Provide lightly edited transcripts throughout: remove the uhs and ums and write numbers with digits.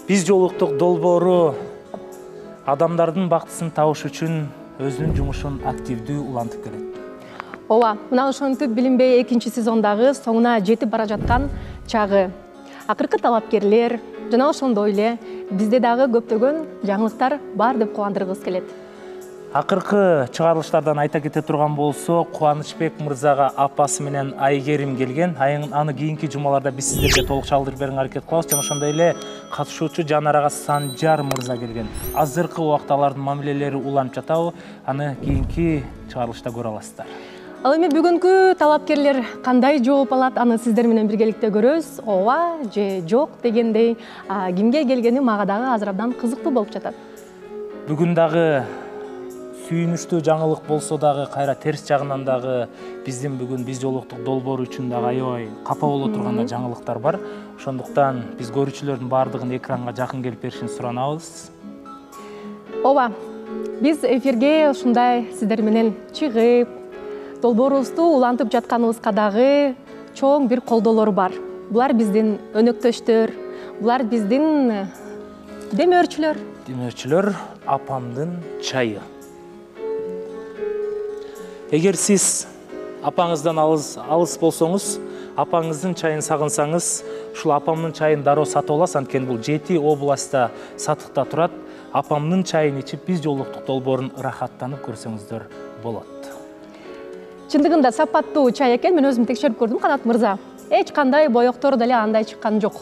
Биз жолуктук долбоору адамдардын бактысын табыш үчүн өзүнүн жумушун активдүү улантып келет. Ооба, мына ошентип билинбей экинчи сезондагы соңуна жетип бара жаткан чагы. Акыркы талапкерлер жана ошондой эле бизде дагы көптөгөн жаңылыктар бар деп кубандыргыбыз келет. Акыркы чыгарылыштардан айта кете турган болсо, Кубанычбек мырзага апасы менен Айгерим келген. Аны кийинки жумаларда биз сиздерге толук чалдырып берүүгө аракет кылабыз. Жана ошондой эле катышуучу Жанарага Санжар мырза келген. Азыркы убакта алардын мамилелери уланып жатабы, аны кийинки чыгарылышта көрө аласыздар. Ал эми бүгүнкү талапкерлер кандай жооп алат, аны сиздер менен биргеликте көрөбүз. Ооба же жок дегендей, кимге келгени мага дагы азыр абдан кызыктуу болуп жатат. Бүгүн дагы сүйүнүчтүү жаңылык болсо дагы, кайра терс жагынан дагы биздин бүгүн биз жолуктук долбоору үчүн дагы аябай капа боло турган жаңылыктар бар. Ошондуктан биз көрүүчүлөрдүн баардыгын экранга жакын келип беришин суранабыз. Ооба, биз эфирге ушундай сиздер менен чыгып, долбоорубузду улантып жатканыбызга дагы чоң бир колдоолор бар. Булар биздин өнөктөштөр, булар биздин демөөрчүлөр. Демөөрчүлөр апамдын чайы. Эгер сиз апаңыздан алыс болсоңуз, апаңыздын чайын сагынсаңыз, ушул апамдын чайын дароо сатып аласыз, анткени бул 7 областта сатыкта турат. Апамдын чайын ичип биз жолуктук долбоорун ырахаттанып көрсөңүздөр болот. Чындыгында сапаттуу чай экен, мен өзүм текшерип көрдүм, Канат мырза. Эч кандай боектор деле андай чыккан жок.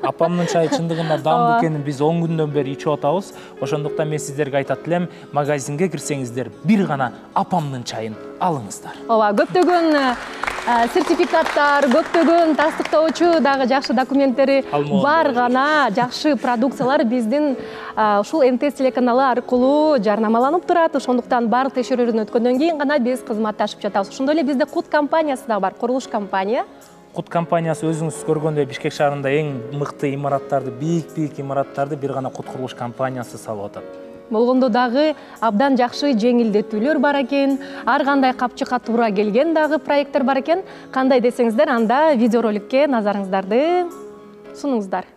Апамдын чайы чындыгында дамбы экенин биз 10 күндөн бери ичип атабыз. Ошондуктан мен сиздерге айтат элем, магазинге кирсеңиздер, бир гана апамдын чайын алыңыздар. Ооба, көптөгөн сертификаттар, көптөгөн тастыктоочу дагы жакшы документтери бар гана жакшы продукциялар биздин ушул МТС телеканалы аркылуу жарнамаланып турат. Ошондуктан баардык текшерүүдөн өткөндөн кийин гана биз кызматташып жатабыз. Ошондой эле бизде Кут компаниясы да бар, курулуш компания. Кут компаниясы өзүңүз көргөндөй Бишкек шаарында эң мыкты имараттарды, бийик имараттарды бир гана Кут курулуш компаниясы салып атат. Болгондо дагы абдан жакшы жеңилдетүүлөр бар экен, ар кандай капчыкка туура келген дагы проекттер бар экен. Кандай десеңиздер, анда видеороликке назарыңыздарды сунуңуздар.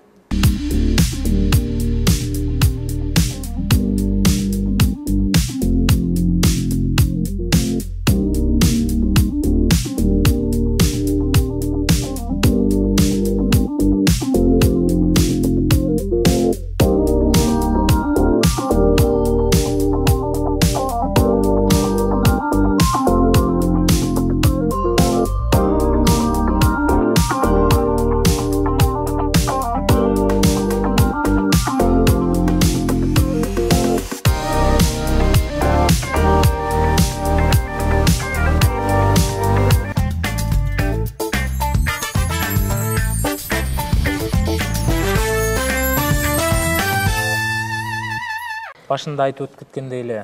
Башында айтып өткөндөй эле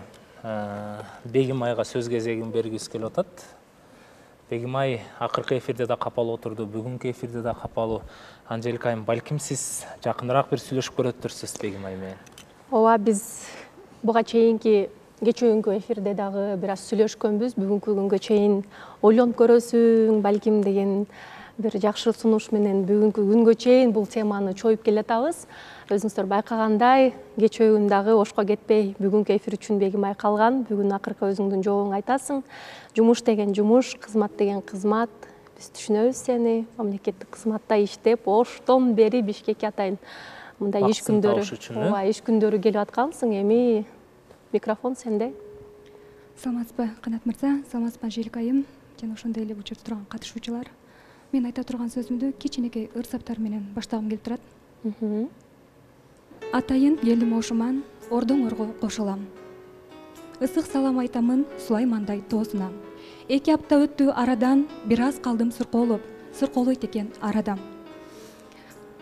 Бегим айга сөз кезегин бергибиз келип атат. Бегим ай акыркы эфирде да капалуу отурду, бүгүнкү эфирде да капалуу. Анжелика айым, балким сиз жакыныраак бир сүйлөшүп көрөттүрсүз Бегим ай менен. Ооба, биз буга чейинки кечүүнкү эфирде дагы бир аз сүйлөшкөнбүз. Бүгүнкү күнгө чейин ойлонуп көрөсүң, балким деген бир жакшы сунуш менен бүгүнкү күнгө чейин бул теманы чоюп келатабыз. Өзүңүздөр байкагандай, кечөө дагы ошко кетпей бүгүнкү эфир үчүн Бегим ай калган. Бүгүн акыркы өзүңдүн жообуңду айтасың. Жумуш деген жумуш, кызмат деген кызмат. Биз түшүнөбүз сени, мамлекеттик кызматта иштеп, оштон бери Бишкекке атайын мындай иш күндөрү, ооба, иш күндөрү келип аткансың. Эми микрофон сенде. Саламатсызбы, Канат мырза, саламатсызбы Анжелика айым, жана ошондой эле бул жерде турган катышуучулар. Мен айта турган сөзүмдү кичинекей ырсаптар менен баштагым келип турат. Атайын элим ошуман, ордоңорго кошулам. Ысык салам айтамын Сулаймандай тоосуна. 2 апта өттү арадан, бир аз калдым суркоолойт экен арадам.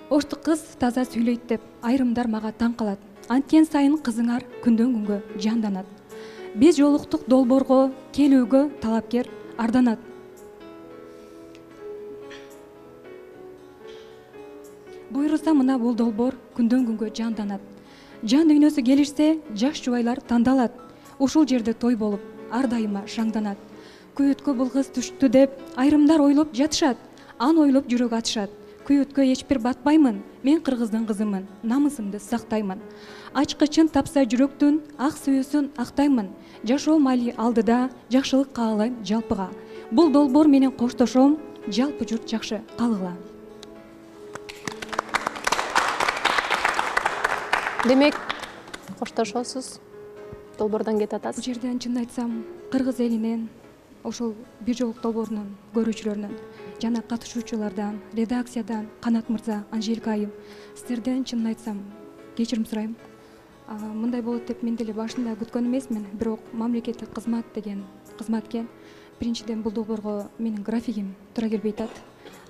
Оштук кыз таза сүйлөйт деп айрымдар мага таң калат. Анткен сайын кызыңар күндөн күнгө жанданат. Биз жолуктук долбоорго келүүгө талапкер арданат. Буйруса мына бул долбоор күндөн күнгө жанданат. Жан дүйнөсү келишсе, жаш жубайлар тандалат. Ушул жерде той болуп, ар дайыма шаңданат. Көйөткө бул кыз түштү деп айрымдар ойлоп жатышат. Ан ойлоп жүрөк атышат. күйөткө эч бир батпаймын, мен кыргыздын кызымын, намысымды сактаймын. Ачкычын тапса жүрөктүн, ак сүйүүсүн актаймын. Жашоо мали алдыда, жакшылык каалайм жалпыга. Бул долбоор менен коштошом, жалпы журт жакшы калгыла. Демек, коштошосуз, долбоордон кетип атасыз. Бул жерден чын айтсам, кыргыз элинен, ошол бир жолук долбоорунун көрүүчүлөрүнөн жана катышуучулардан, редакциядан, Канат мырза, Анжелика айым, сиздерден чын айтсам кечирим сурайм. Мындай болот деп мен деле башында күткөн эмесмин, бирок мамлекеттик кызмат деген кызматке биринчиден бул долбоорго менин графигим туура келбей атат.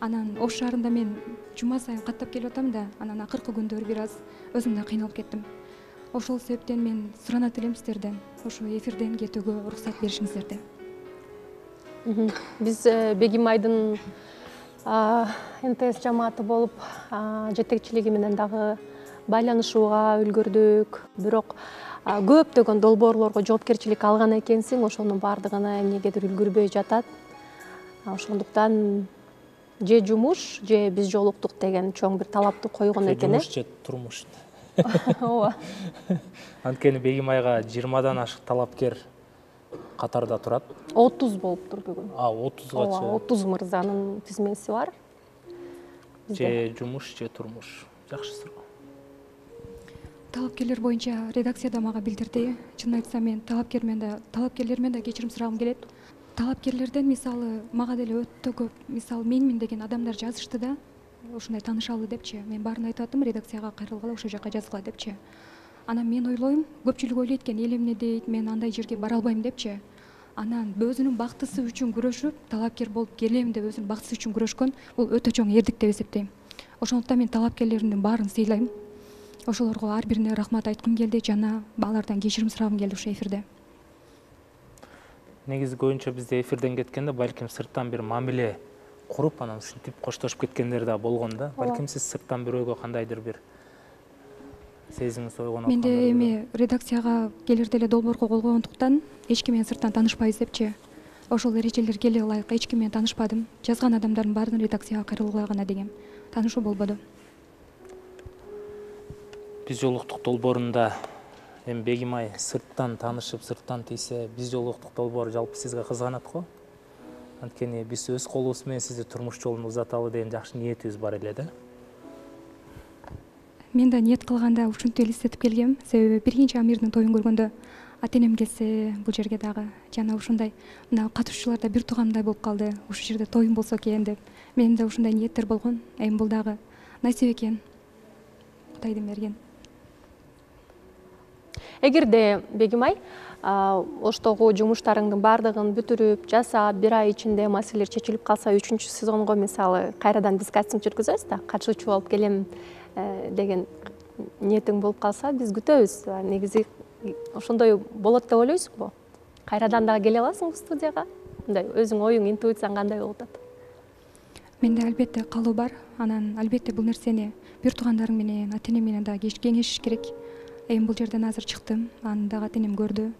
Анан Ош шаарында мен жума сайын каттап келип атам да, анан акыркы күндөрү бир аз өзүм да кыйналып кеттим. Ошол себептен мен суранат элем сиздерден ошо эфирден кетүүгө уруксат беришиңиздерди. Биз Бегим айдын НТС жамааты болуп жетекчилиги менен дагы байланышууга үлгүрдүк. Бирок көптөгөн долбоорлорго жоопкерчилик алган экенсиң, ошонун бардыгына эмнегедир үлгүрбөй жатат. Ошондуктан же жумуш, же биз жолуктук деген чоң бир талапты койгон экен. Жумуш же турмуш. Ооба. Анткени Бегим айга 20дан ашык талапкер катарда турат. 30 болуптур бүгүн. 30гачы. 30 мырзанын тизмеси бар. Же жумуш, же турмуш. Жакшы суроо. Талапкерлер боюнча редакцияда мага билдирди. Чын айтсам мен талапкерлермен да кечирим сурагым келет. Талапкерлерден мисалы мага деле өтө көп мисалы менмин деген адамдар жазышты да, ушундай таанышалы депчи. Мен баарын айтып аттым, редакцияга кайрылгыла, ошол жака жазгыла депчи. Анан мен ойлойм, көпчүлүк ойлойт экен, эл эмне дейт, мен андай жерге бара албайм депчи. Анан өзүнүн бактысы үчүн күрөшүп, талапкер болуп келем деп өзүнүн бактысы үчүн күрөшкөн, бул өтө чоң эрдик деп эсептейм. Ошондуктан мен талапкерлердин баарын сыйлайм. Ошолорго ар бирине рахмат айткым келди жана алардан кечирим сурагым келди ушул эфирде. Негизи көбүнчө бизде эфирден кеткенде балким сырттан бир мамиле куруп, анан ушинтип коштошуп кеткендер да болгон да. Балким сиз сырттан бирөөгө кандайдыр бир сезимиңиз ойгонуп аткан. Менде эми редакцияга келерде эле долбоорго кол койгондуктан эч ким менен сырттан таанышпайбыз депчи. Ошол эрежелер келе ылайык, эч ким менен таанышпадым. Жазган адамдардын баарын редакцияга кайрылгыла гана дегем. Таанышуу болбоду. Биз жолуктук долбоорунда эми Бегим ай сырттан таанышып, сырттан тийсе, биз жолуктук долбоор жалпы сизге кызганат го. Анткени биз өз колубуз менен сизди турмуш жолун узаталы деген жакшы ниетибиз бар эле да. Мен да ниет кылганда ушинтип элестетип келгем. Себеби биринчи Амирдин тоюн көргөндө ата-энем келсе бул жерге дагы жана ушундай мына катышуучулар да бир туугандай болуп калды. Ушул жерде тоюм болсо экен деп. Менин да ушундай ниеттер болгон. Эми бул дагы насип экен. Кудайдын берген. Эгерде Бегим ай Оштогу жумуштарыңдын баардыгын бүтүрүп, жасап, бир ай ичинде маселелер чечилип калса, 3-сезонго мисалы кайрадан биз кастинг жүргүзөбүз да, катышуучу болуп келем деген ниетиң болуп калса, биз күтөбүз. Негизи ошондой болот деп ойлойсуңбу? Кайрадан дагы келе аласыңбы студияга? Мындай өзүң оюң, интуицияң кандай болуп атат? Менде албетте калуу бар. Анан албетте бул нерсени бир туугандарың менен, ата-энем менен дагы кеңешиш керек. Эми бул жерден азыр чыктым, аны дагы ата-энем көрдү.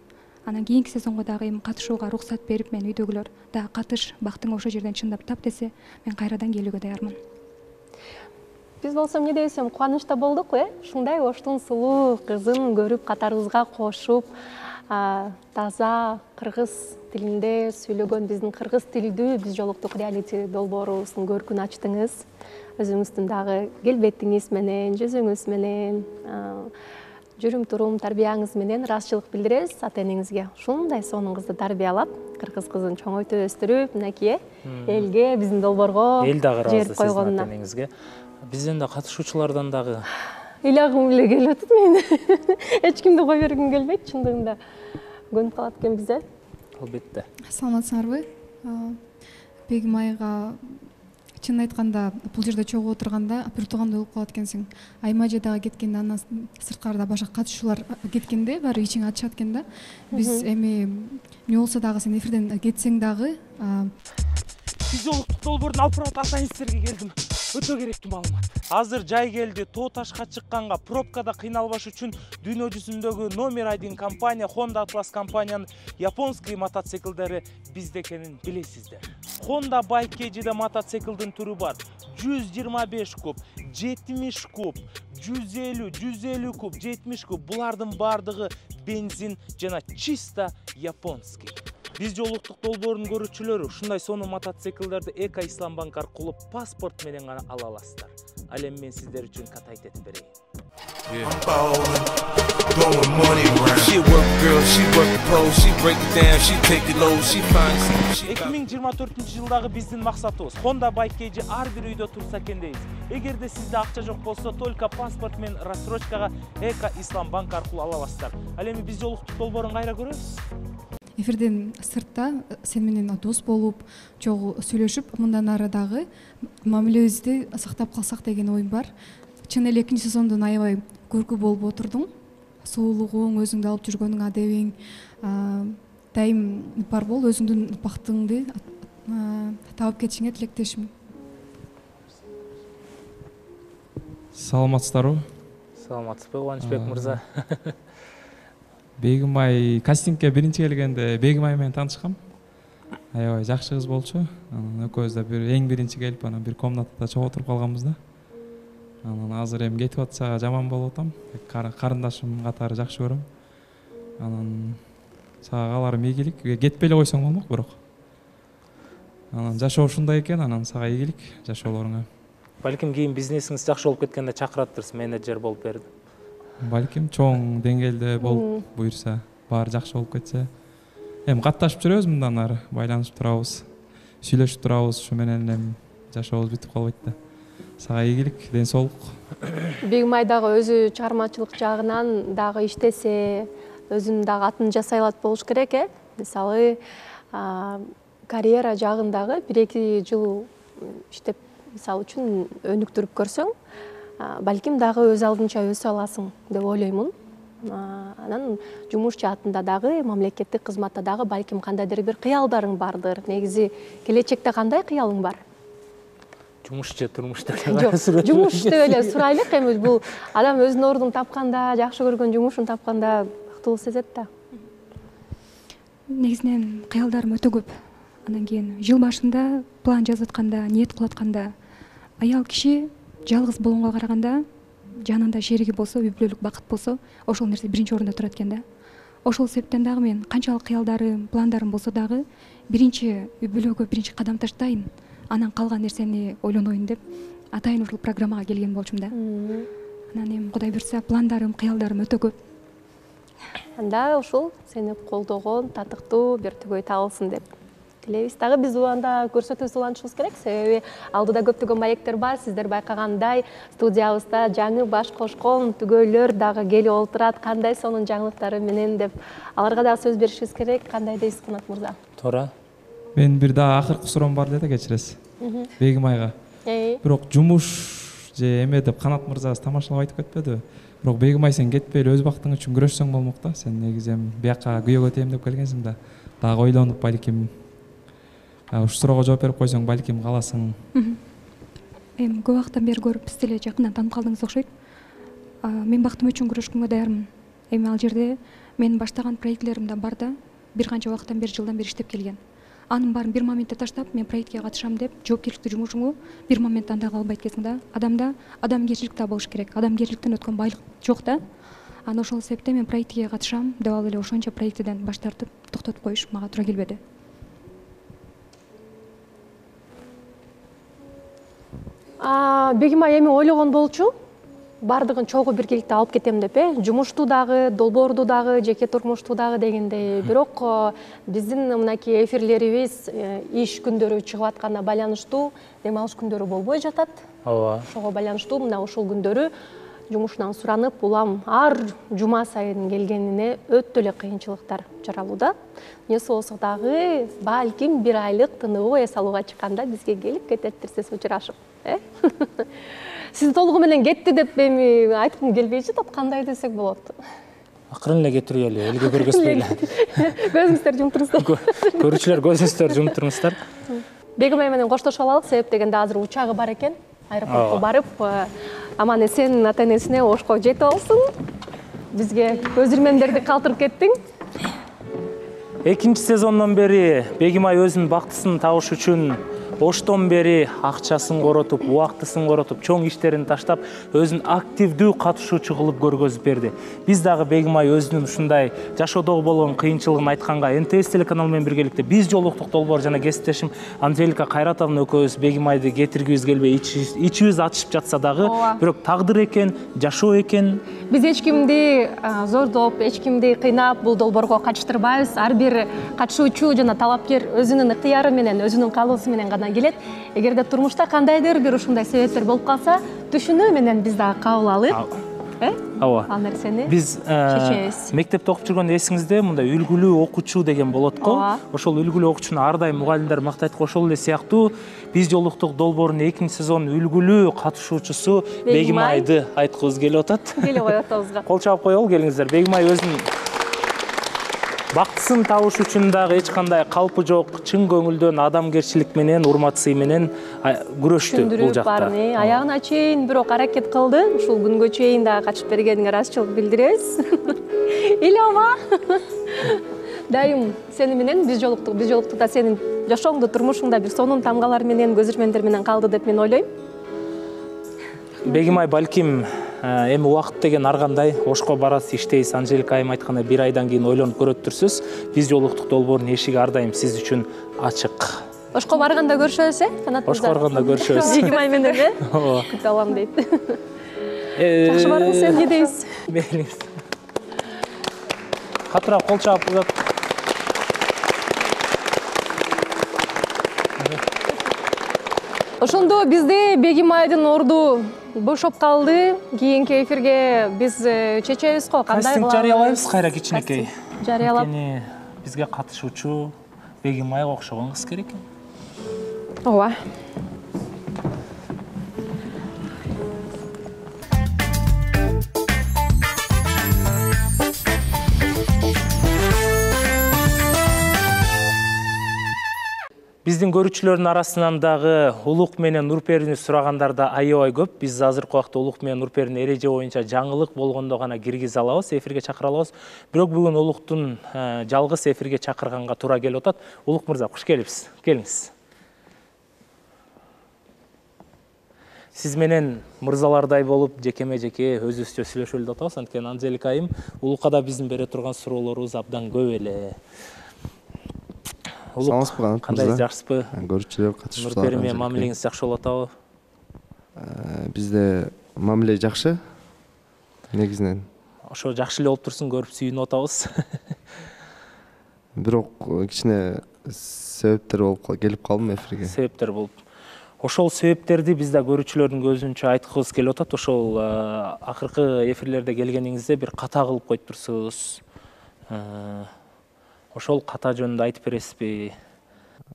Анан кийинки сезонго дагы эми катышууга уруксат берип, мен үйдөгүлөр дагы катыш, бактың ошол жерден чындап тап десе, мен кайрадан келүүгө даярмын. Биз болсо эмне десем, кубанычта болдук, ушундай Оштун сулуу кызын көрүп, катарыбызга кошуп, таза кыргыз тилинде сүйлөгөн биздин кыргыз тилдүү биз жолуктук реалити долбоорубуздун көркүн ачтыңыз. Өзүңүздүн дагы келбетиңиз менен, жүзүңүз менен, жүрүм-турум тарбияңыз менен ыраазычылык билдиребиз ата-энеңизге. Ушундай сонун кызды тарбиялап, кыргыз кызын чоңойтуп өстүрүп, мынакей элге, биздин долбоорго эл дагы ыраазы жерип сиздин койгонуна. ата-энеңизге. Бизден да катышуучулардан дагы Ыйлагым эле келип атат мен. Эч кимди кой бергим келбейт, чындыгында. Көнүп калат экенбиз, албетте. Саламатсыңарбы? Бегим айга чын айтканда бул жерде чогуу отурганда бир туугандай болуп калат экенсиң. Аймажы дагы кеткенде, андан сырткарыда башка катышуулар кеткенде баары ичиң ачышат экен да. Биз эми эмне болсо дагы сен эфирден кетсең дагы Биз жолуктук долбоордун алып барат атайын келдим. Өтө керектүү маалымат. Азыр жай келди. Тоо ташка чыкканга, пробкада кыйналбаш үчүн дүйнө жүзүндөгү номер 1 компания Honda Atlas компаниянын японский мотоциклдери бизде экенин билесиздер. Honda Bike KG'de мотоциклдин түрү бар. 125 куб, 70 куб, 150, 150 куб, 70 куб. Булардын бардыгы бензин жана чисто японский. Биз жолуктук долбоордун көрүүчүлөрү ушундай сонун мотоциклдерди Эко Ислам банк аркылуу паспорт менен гана ала аласыздар. Ал эми мен сиздер үчүн катайт этип берейин. 2024 жылдагы биздин максатыбыз Honda Bike KG ар бир үйдө турса экен дейбиз. Эгерде сизде акча жок болсо, только паспорт менен рассрочкага Эко Ислам банк аркылуу ала аласыздар. Ал эми биз жолуктук долбоорун кайра көрөбүз. Эфирден сыртта сен менен дос болуп, чогуу сүйлөшүп, мындан ары дагы мамилебизди сактап калсак деген оюм бар. Чын эле экинчи сезондон аябай көркү болуп отурдуң. Сулуулугуң, өзүңдү алып жүргөнүң адебиң дайым бар бол, өзүңдүн бактыңды таап кетишиңе тилектешмин. Саламатсыздарбы? Саламатсызбы, Кубанычбек мырза? Бегимай кастингке биринчи келгенде Бегимай менен таанышкам. Аябай жакшы кыз болчу. Анан экөөбүз да эң биринчи келип, анан бир комнатада чогуу отуруп калганбыз да. Анан азыр эми кетип атса жаман болуп атам. Карындашым катары жакшы көрөм. Анан сага кааларым ийгилик. Кетпей эле койсоң болмок, бирок. Анан жашоо ушундай экен, анан сага ийгилик жашоолоруңа. Балким кийин бизнесиңиз жакшы болуп кеткенде чакыраттырсыз, менеджер болуп берди. Балким чоң деңгээлде болуп буйрса, баары жакшы болуп кетсе. Эми катташып жүрөбүз мындан ары, байланышып турабыз, сүйлөшүп турабыз, ушу менен эми жашообуз бүтүп калбайт да. Сага ийгилик, ден соолук. Бегимай дагы өзү чыгармачылык жагынан дагы иштесе, өзүнүн дагы атын жасай алат болуш керек, Мисалы, карьера жагындагы 1-2 жыл иштеп, мисалы үчүн өнүктүрүп көрсөң, балким дагы өз алдынча өсө аласың деп ойлоймун. Анан жумуш жаатында дагы, мамлекеттик кызматта дагы балким кандайдыр бир кыялдарың бардыр. Негизи келечекте кандай кыялың бар? Жумуш же турмуш деп Жок, жумуш деп эле сурайлык. Эми бул адам өзүнүн ордун тапканда, жакшы көргөн жумушун тапканда бактылуу сезет да. Негизинен кыялдарым өтө көп. Анан кийин жыл башында план жазып атканда, ниет кылып атканда, аял киши жалгыз болгонго караганда жанында шериги болсо, үй бүлөлүк бакыт болсо, ошол нерсе биринчи орунда турат экен да. Ошол себептен дагы мен канчалык кыялдарым, пландарым болсо дагы биринчи үй бүлөгө биринчи кадам таштайын, анан калган нерсени ойлоноюн деп атайын ушул программага келген болчумун да. Анан эми Кудай буйрса пландарым, кыялдарым өтө көп. Анда ушул сени колдогон татыктуу бир түгөй табылсын деп тилейбиз. Дагы биз уланда көрсөтүүбүз улантышыбыз керек, себеби алдыда көптөгөн маектер бар. Сиздер байкагандай студиябызда жаңы баш кошкон түгөйлөр дагы келип отурат. Кандай сонун жаңылыктары менен деп аларга дагы сөз беришибиз керек. Кандай дейсиз, Канат мырза? Туура. Мен бир дагы акыркы суроом бар эле, кечиресиз. Бегимайга. Бирок жумуш же эме деп Канат мырзабыз тамашалап айтып кетпедиби? Бирок Бегимай, сен кетпей эле өз бактың үчүн күрөшсөң болмок да. Сен негизи эми бияка күйөөгө тейм деп келгенсиң да. Дагы ойлонуп балким ушу суроого жооп берип койсоң, балким каласың. Эми көп убакыттан бери көрүп, сиз деле жакындан таанып калдыңыз окшойт. Мен бактым үчүн күрөшкөнгө даярмын. Эми ал жерде менин баштаган проектлерим да бар да, бир канча убакыттан бери, жылдан бери иштеп келген. Анын баарын бир моментте таштап, мен проектке катышам деп, жоопкерчиликтүү жумушуңду бир моментте андай кыла албайт экенсиң да. Адамда адамгерчилик да болуш керек. Адамгерчиликтен өткөн байлык жок да. Анан ошол себептен мен проектке катышам деп алып эле ошончо проекттен баш тартып, токтотуп коюш мага туура келбеди. Бегимай эми ойлогон болчу, бардыгын чогуу биргеликте алып кетем деп, жумушту дагы, долбоорду дагы, жеке турмушту дагы дегендей. Бирок биздин мынакей эфирлерибиз иш күндөрү чыгып атканга байланыштуу, дем алыш күндөрү болбой жатат. Ооба. Ошого байланыштуу мына ушул күндөрү жумушунан суранып, улам ар жума сайын келгенине өтө эле кыйынчылыктар жаралууда. Эмне болсо дагы балким бир айлык тыныгуу эс алууга чыкканда бизге келип кететтирсиз учурашып. Сиз толугу менен кетти деп эми айткым келбей жатат, кандай десек болот? Акырын эле кетирели, элге көргөзбөйлү. Көзүңүздөрдү жумтуруңуздар. Көрүүчүлөр көзүңүздөрдү жумтуруңуздар. Бегимай менен коштошуп алалык, себеп дегенде азыр учагы бар экен. Аэропортко барып, аман эсен ата энесине Ошко жетип алсын. Бизге көз ирмемдерди калтырып кеттиң. Экинчи сезондон бери Бегимай өзүнүн бактысын табыш үчүн оштон бери акчасын коротуп, убактысын коротуп, чоң иштерин таштап, өзүн активдүү катышуучу кылып көргөзүп берди. Биз дагы Бегимай өзүнүн ушундай жашоодогу болгон кыйынчылыгын айтканга НТС телеканал менен биргеликте биз жолуктук долбоор жана кесиптешим Анжелика Кайратовна экөөбүз Бегимайды кетиргибиз келбей ичибиз ачышып жатса дагы, бирок тагдыр экен, жашоо экен. Биз эч кимди зордоп, эч кимди кыйнап бул долбоорго катыштырбайбыз. Ар бир катышуучу жана талапкер өзүнүн ыктыяры менен, өзүнүн каалоосу менен гана келет. Эгерде турмушта кандайдыр бир ушундай себептер болуп калса, түшүнүү менен биз дагы кабыл алып, ооба. Ал нерсени Биз чечебиз. мектепте окуп жүргөндө эсиңизде мындай үлгүлүү окуучу деген болот го. Ошол үлгүлүү окуучуну ар дайым мугалимдер мактайт го. Ошол эле сыяктуу биз жолуктук долбоорунун 2-нчи сезонунун үлгүлүү катышуучусу Бегимайды айткыбыз келип атат. Келе коет атабызга. Кол чаап коелу, келиңиздер. Бегимай өзүнүн бактысын табыш үчүн дагы эч кандай калпы жок, чын көңүлдөн адамгерчилик менен, урмат сый менен күрөштү бул жакта. Аягына чейин бирок аракет кылды. Ушул күнгө чейин дагы катышып бергениңе ыраазычылык билдиребиз. Илова. Дайым сени менен биз жолуктук да сенин жашооңдо, турмушуңда бир сонун тамгалар менен, көзүрмөндөр менен калды деп мен ойлойм. Бегимай балким эми убакыт деген ар кандай, ошко барасыз, иштейсиз. Анжелика айым айткандай бир айдан кийин ойлонуп көрөттүрсүз. Биз жолуктук долбоорунун эшиги ар дайым сиз үчүн ачык. Ошко барганда көрүшөбүз, Канат мырза. Ошко барганда көрүшөбүз. Бегимай менен, Ооба. күтүп алам дейт. Жакшы барыңыз, эмне дейсиз? Бериңиз. Катырап кол чаап узат. Ошондо бизде Бегимайдын орду бошоп калды. Кийинки эфирге биз чечебиз го, кандай кылабыз? Кастинг жарыялайбыз кайра кичинекей. Жарыялап. Анткени бизге катышуучу Бегимайга окшогон кыз керек экен. Ооба. Биздин көрүүчүлөрдүн арасынан дагы Улук менен Нурперини сурагандар да аябай көп. Биз азыркы убакта Улук менен Нурперини эреже боюнча жаңылык болгондо гана киргизе алабыз, эфирге чакыра алабыз. Бирок бүгүн Улуктун жалгыз эфирге чакырганга туура келип атат. Улук мырза, куш келипсиз. Келиңиз. Сиз менен мырзалардай болуп, жекеме-жеке өзүбүзчө сүйлөшөлү деп атабыз. Анткени Анжелика айым Улукка да биздин бере турган суроолорубуз абдан көп эле. Саламатсызбы, Канат мырза? Кандай, жакшысызбы? Көрүүчүлөр, катышуучулар. Нурпери менен мамилеңиз жакшы болуп атабы? Бизде мамиле жакшы. Негизинен. Ошо жакшы эле болуп турсун, көрүп сүйүнүп атабыз. Бирок кичине себептер болуп келип калдым эфирге. Себептер болуп. Ошол себептерди биз да көрүүчүлөрдүн көзүнчө айткыбыз келип атат. Ошол акыркы эфирлерде келгениңизде бир ката кылып коюп турсуз. Ошол ката жөнүндө айтып бересизби?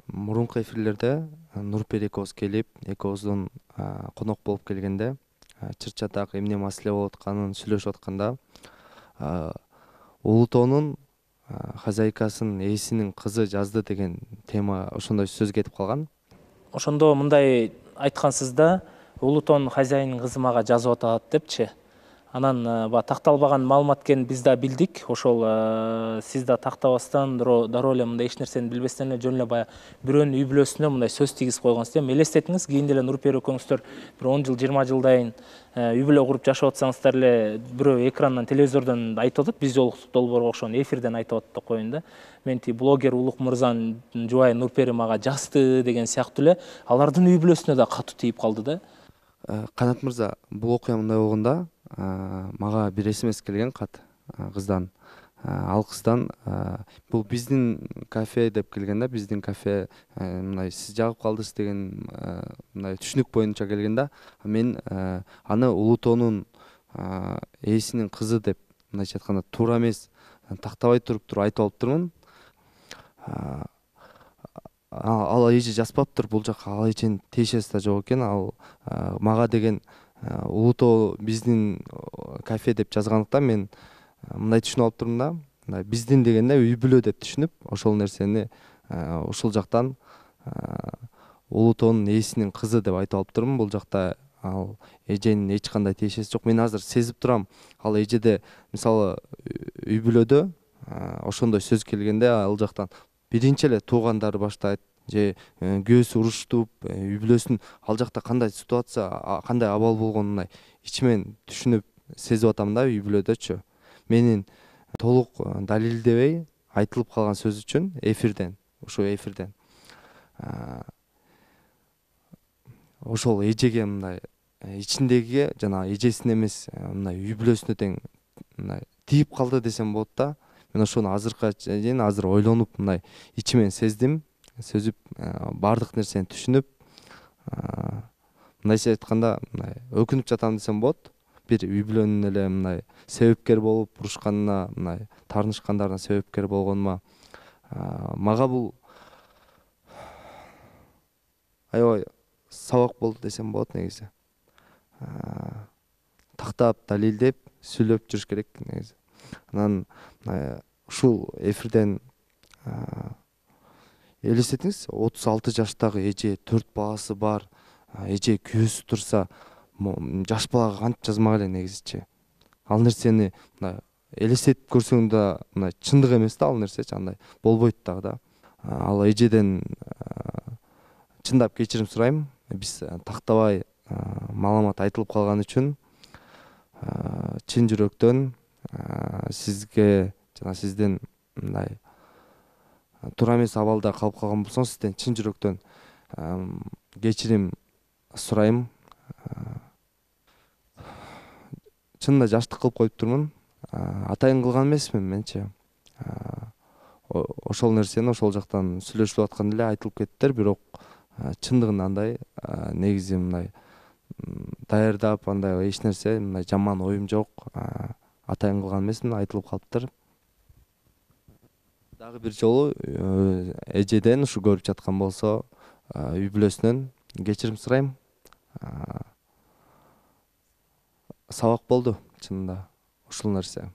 Мурунку эфирлерде Нурпери экөөбүз келип, экөөбүздүн конок болуп келгенде, чыр чатак эмне маселе болуп атканын сүйлөшүп атканда, Улутоонун хозяйкасынын ээсинин кызы жазды деген тема ошондой сөз кетип калган. Ошондо мындай айткансыз да, Улутоонун хозяйынын кызы мага жазып атат депчи. Анан такталбаган маалымат экенин биз да билдик. Ошол сиз да тактабастан, дароо эле мындай эч нерсени билбестен эле жөн эле баягы бирөөнүн үй бүлөсүнө мындай сөз тийгизип койгонсуз. Эми элестетиңиз, кийин деле Нурпери экөөңүздөр бир 10 жыл, 20 жылдан үй бүлө куруп жашап атсаңыздар эле бирөө экрандан, телевизордон айтып атат, биз жолуктук долбоорго окшогон эфирден айтып атат деп коеюн да. Менти блогер Улук мырзанын жубайы Нурпери мага жазды деген сыяктуу эле алардын үй бүлөсүнө да катуу тийип калды да. Канат мырза, бул окуя мындай болгондо, мага бир СМС келген кат кыздан. Ал кыздан бул биздин кафе деп келген да, биздин кафе мындай сиз жагып калдыңыз деген мындай түшүнүк боюнча келген да. Мен аны Улутоонун ээсинин кызы деп мындайча айтканда туура эмес, тактабай туруп айтып алыптырмын. Ал эже жазбаптыр, бул жака ал эженин тиешеси да жок экен. Ал мага деген Улутоо биздин кафе деп жазгандыктан мен мындай түшүнүп алыптырмын да. Биздин дегенде үй бүлө деп түшүнүп, ошол нерсени ушул жактан Улутоонун ээсинин кызы деп айтып алыптырмын. Бул жакта ал эженин эч кандай тиешеси жок. Мен азыр сезип турам, ал эжеде мисалы үй бүлөдө ошондой сөз келгенде ал жактан биринчи эле туугандары баштайт же күйөөсү уруштуп үй бүлөсүн ал жакта кандай ситуация кандай абал болгонун мындай ичимен түшүнүп сезип атам да үй бүлөдөчү. Менин толук далилдебей айтылып калган сөз үчүн ушул эфирден ошол эжеге мындай ичиндеги жана эжесине эмес мындай үй бүлөсүнө тең мындай тийип калды десем болот да. Мен ошону азыр ойлонуп мындай ичимен сезип баардык нерсени түшүнүп мындайча айтканда мындай өкүнүп жатам десем болот. Бир үй бүлөнүн эле мындай себепкер болуп урушканына мындай таарынышкандарына себепкер болгонума мага бул аябай сабак болду десем болот негизи. Тактап далилдеп сүйлөп жүрүш керек негизи. Анан ушул эфирден элестетиңиз, 36 жаштагы эже, 4 баласы бар эже күйөөсү турса, жаш балага кантип жазмак эле негизичи. Ал нерсени мындай элестетип көрсөң да мындай чындык эмес да ал нерсечи, андай болбойт дагы да. Ал эжеден чындап кечирим сурайм. Биз тактабай маалымат айтылып калган үчүн чын жүрөктөн сизге жана сиздин мындай туура эмес абалда калып калган болсоң, сизден чын жүрөктөн кечирим сурайм. Чынында жаштык кылып коюп турмун. Атайын кылган эмесмин менчи. Ошол нерсени ошол жактан сүйлөшүп атканда эле айтылып кеттиптер, бирок чындыгында андай негизи мындай даярдап андай эч нерсе мындай жаман оюм жок. Атайын кылган эмесмин, айтылып калыптыр. Дагы бир жолу эжеден ушу көрүп жаткан болсо, үй бүлөсүнөн кечирим сурайм. Сабак болду чынында ушул нерсе.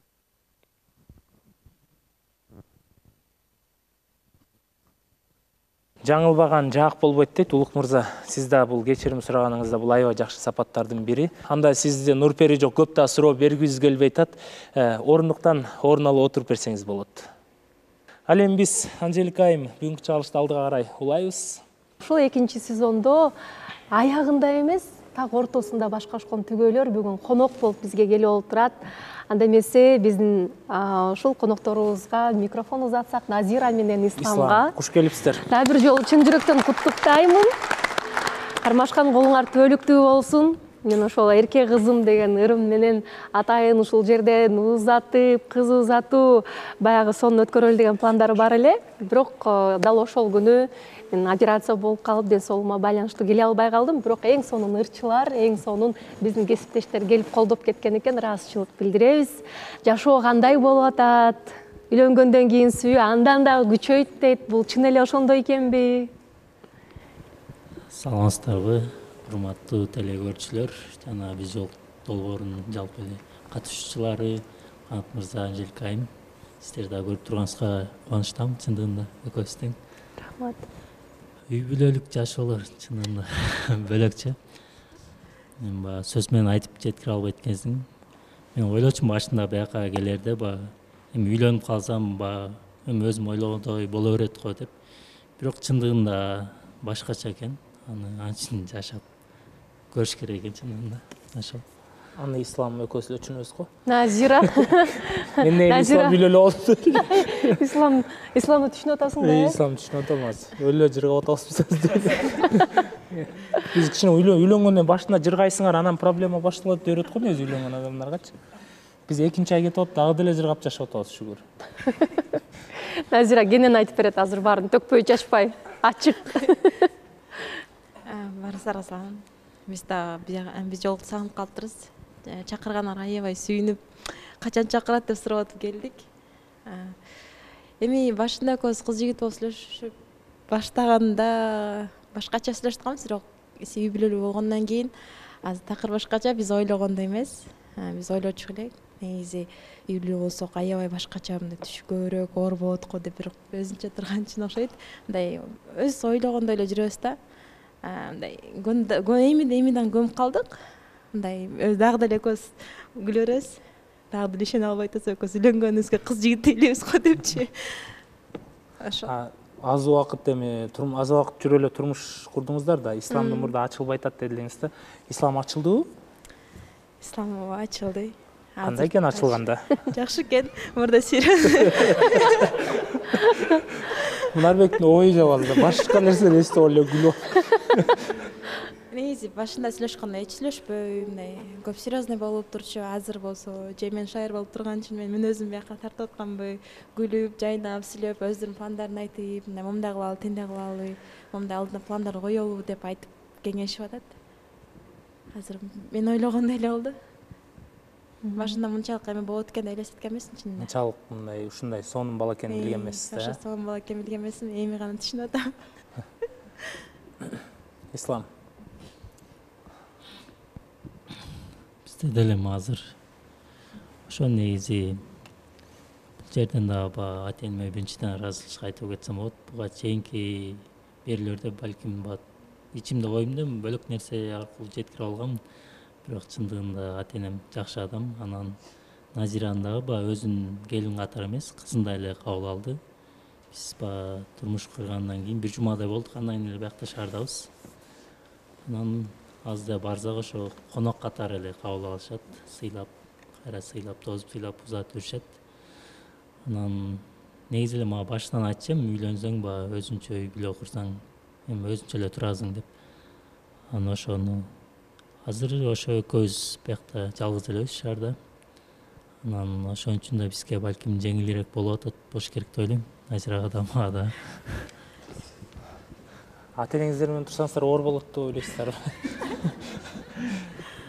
Жаңылбаган жаак болбойт дейт Улук мырза. Сиз да бул кечирим сураганыңызда бул аябай жакшы сапаттардын бири. Анда сизде Нурпери жок, көп да суроо бергибиз келбей атат. Орындуктан орун алып отуруп берсеңиз болот. Ал эми биз Анжелика айым бүгүнкү чыгарылышты алдыга карай улайбыз. Ушул экинчи сезондо аягында эмес, так ортосунда башкашкон түгөйлөр бүгүн конок болуп бизге келип отурат. Анда эмесе биздин ушул конокторубузга микрофон узатсак, Назира менен Исламга. Куш келипсиздер. Дагы бир жолу чын жүрөктөн куттуктаймын. Кармашкан колуңар төөлүктүү болсун. Мен ошол эрке кызым деген ырым менен атайын ушул жерден узатып, кыз узатуу, баягы сонун өткөрөлү деген пландары бар эле. Бирок дал ошол күнү мен операция болуп калып, ден соолугума байланыштуу келе албай калдым. Бирок эң сонун ырчылар, эң сонун биздин кесиптештер келип колдоп кеткен экен, ыраазычылык билдиребиз. Жашоо кандай болуп атат? Үйлөнгөндөн кийин сүйүү андан дагы күчөйт дейт. Бул чын эле ошондой экенби? Саламатсыздарбы, урматтуу телекөрүүчүлөр, жана биз жол долбоорунун жалпы эле катышуучулары, Канат мырза, Анжелика айым. Сиздерди дагы көрүп турганыбызга кубанычтамын, чындыгында экөөбүз тең. Рахмат. Үй бүлөлүк жашоолор чынында бөлөкчө. Мен баягы сөз менен айтып жеткире албайт экенсиң. Мен ойлочумун башында бияка келерде, эми үйлөнүп калсам, эми өзүм ойлогондой боло берет го деп. Бирок чындыгында башкача экен. Аны анчын жашап көрүш керек экен чындыгында. Ошол. Аны Ислам экөөбүз эле түшүнөбүз го. Назира. Мен Ислам үйлөнүп болду. Исламды түшүнүп атасың да? Ислам түшүнүп атамыз. Өлө жыргап атабыз биз. Биз кичине үйлөнгөндөн башында жыргайсыңар, анан проблема башталат деп берет го негизи үйлөнгөн адамдаргачы. Биз экинчи ай кетип атып, дагы деле жыргап жашап атабыз шүгүр. Назира кенен айтып берет, азыр баарын төкпөй чачпай, ачык. Барыңыздарга салам. Биз да биз жолукту сагынып калыптырбыз. Чакыргандарга аябай сүйүнүп, качан чакырат деп сурап атып келдик. Эми башында экөөбүз кыз жигит болуп сүйлөшүп баштаганда башкача сүйлөшүп атканбыз, бирок үй бүлөлүү болгондон кийин азыр такыр башкача, биз ойлогондой эмес. Биз ойлочу элек, негизи үй бүлө болсок аябай башкача, мындай түшкөөрөөк, оор болот го деп, бирок өзүнчө турган чын окшойт. Мындай өз ойлогондой эле жүрөбүз да. Мындай эмиден көмүп калдык. Мындай дагы деле экөөбүз күлө беребиз. дагы деле ишене албай атат, экөөбүз үйлөнгөнүбүзгө кыз жигит элебиз го депчи. Ошо. Аз убакыт эми аз убакыт жүрүп эле турмуш курдуңуздар да, исламдын мурда ачылбай атат дедиңиз да. Ислам ачылдыбы? Ислам ачылды. Кандай экен ачылганда? Жакшы экен. Мурда сериоз. Мунарбектин ою жабалды. Башка нерселер эстеп эле күлүп. Негизи башында сүйлөшкөндө эч сүйлөшпөй, мындай көп серьезный болуп турчу. Азыр болсо же мен шайыр болуп турган үчүн мен өзүм бияка тартып атканбы, күлүп, жайнап, сүйлөп, өздөрүнүн пландарын айтып, мындай момундай кылалы, тиндей кылалы, момундай алдына пландар коелу деп айтып кеңешип атат. Азыр мен ойлогондой эле болду. Башында мынчалык эме болот экен деп элестеткен эмесмин чынында. Мынчалык мындай ушундай сонун бала экенин билген эмессиз да? Ошо сонун бала экенин билген эмесмин, эми гана түшүнүп атам. Ислам. Бизде деле азыр ошо негизи бул жерден дагы ата энеме биринчиден ыраазычылык айтып кетсем болот. Буга чейинки берүүлөрдө балким ичимде оюмда бөлөк нерсе аркылуу жеткире алгам. Бирок чындыгында ата энем жакшы адам. Анан Назираны дагы өзүнүн келин катары эмес, кызындай эле кабыл алды. Биз турмуш кургандан кийин бир жумадай болдук, андан кийин эле биякта шаардабыз. Анан азда барсак ошо конок катары эле кабыл алышат, сыйлап, кайра сыйлап, тосуп сыйлап узатып жүрүшөт. Анан негизи эле мага башынан айтчым, үйлөнсөң өзүнчө үй бүлө курсаң, эми өзүнчө эле турасың деп. Анан ошону азыр ошо экөөбүз биякта жалгыз элебиз шаарда. Анан ошон үчүн да бизге балким жеңилирээк болуп атат болуш керек деп ойлойм. Назирага да мага да. Ата энеңиздер менен турсаңыздар оор болот деп ойлойсуздарбы?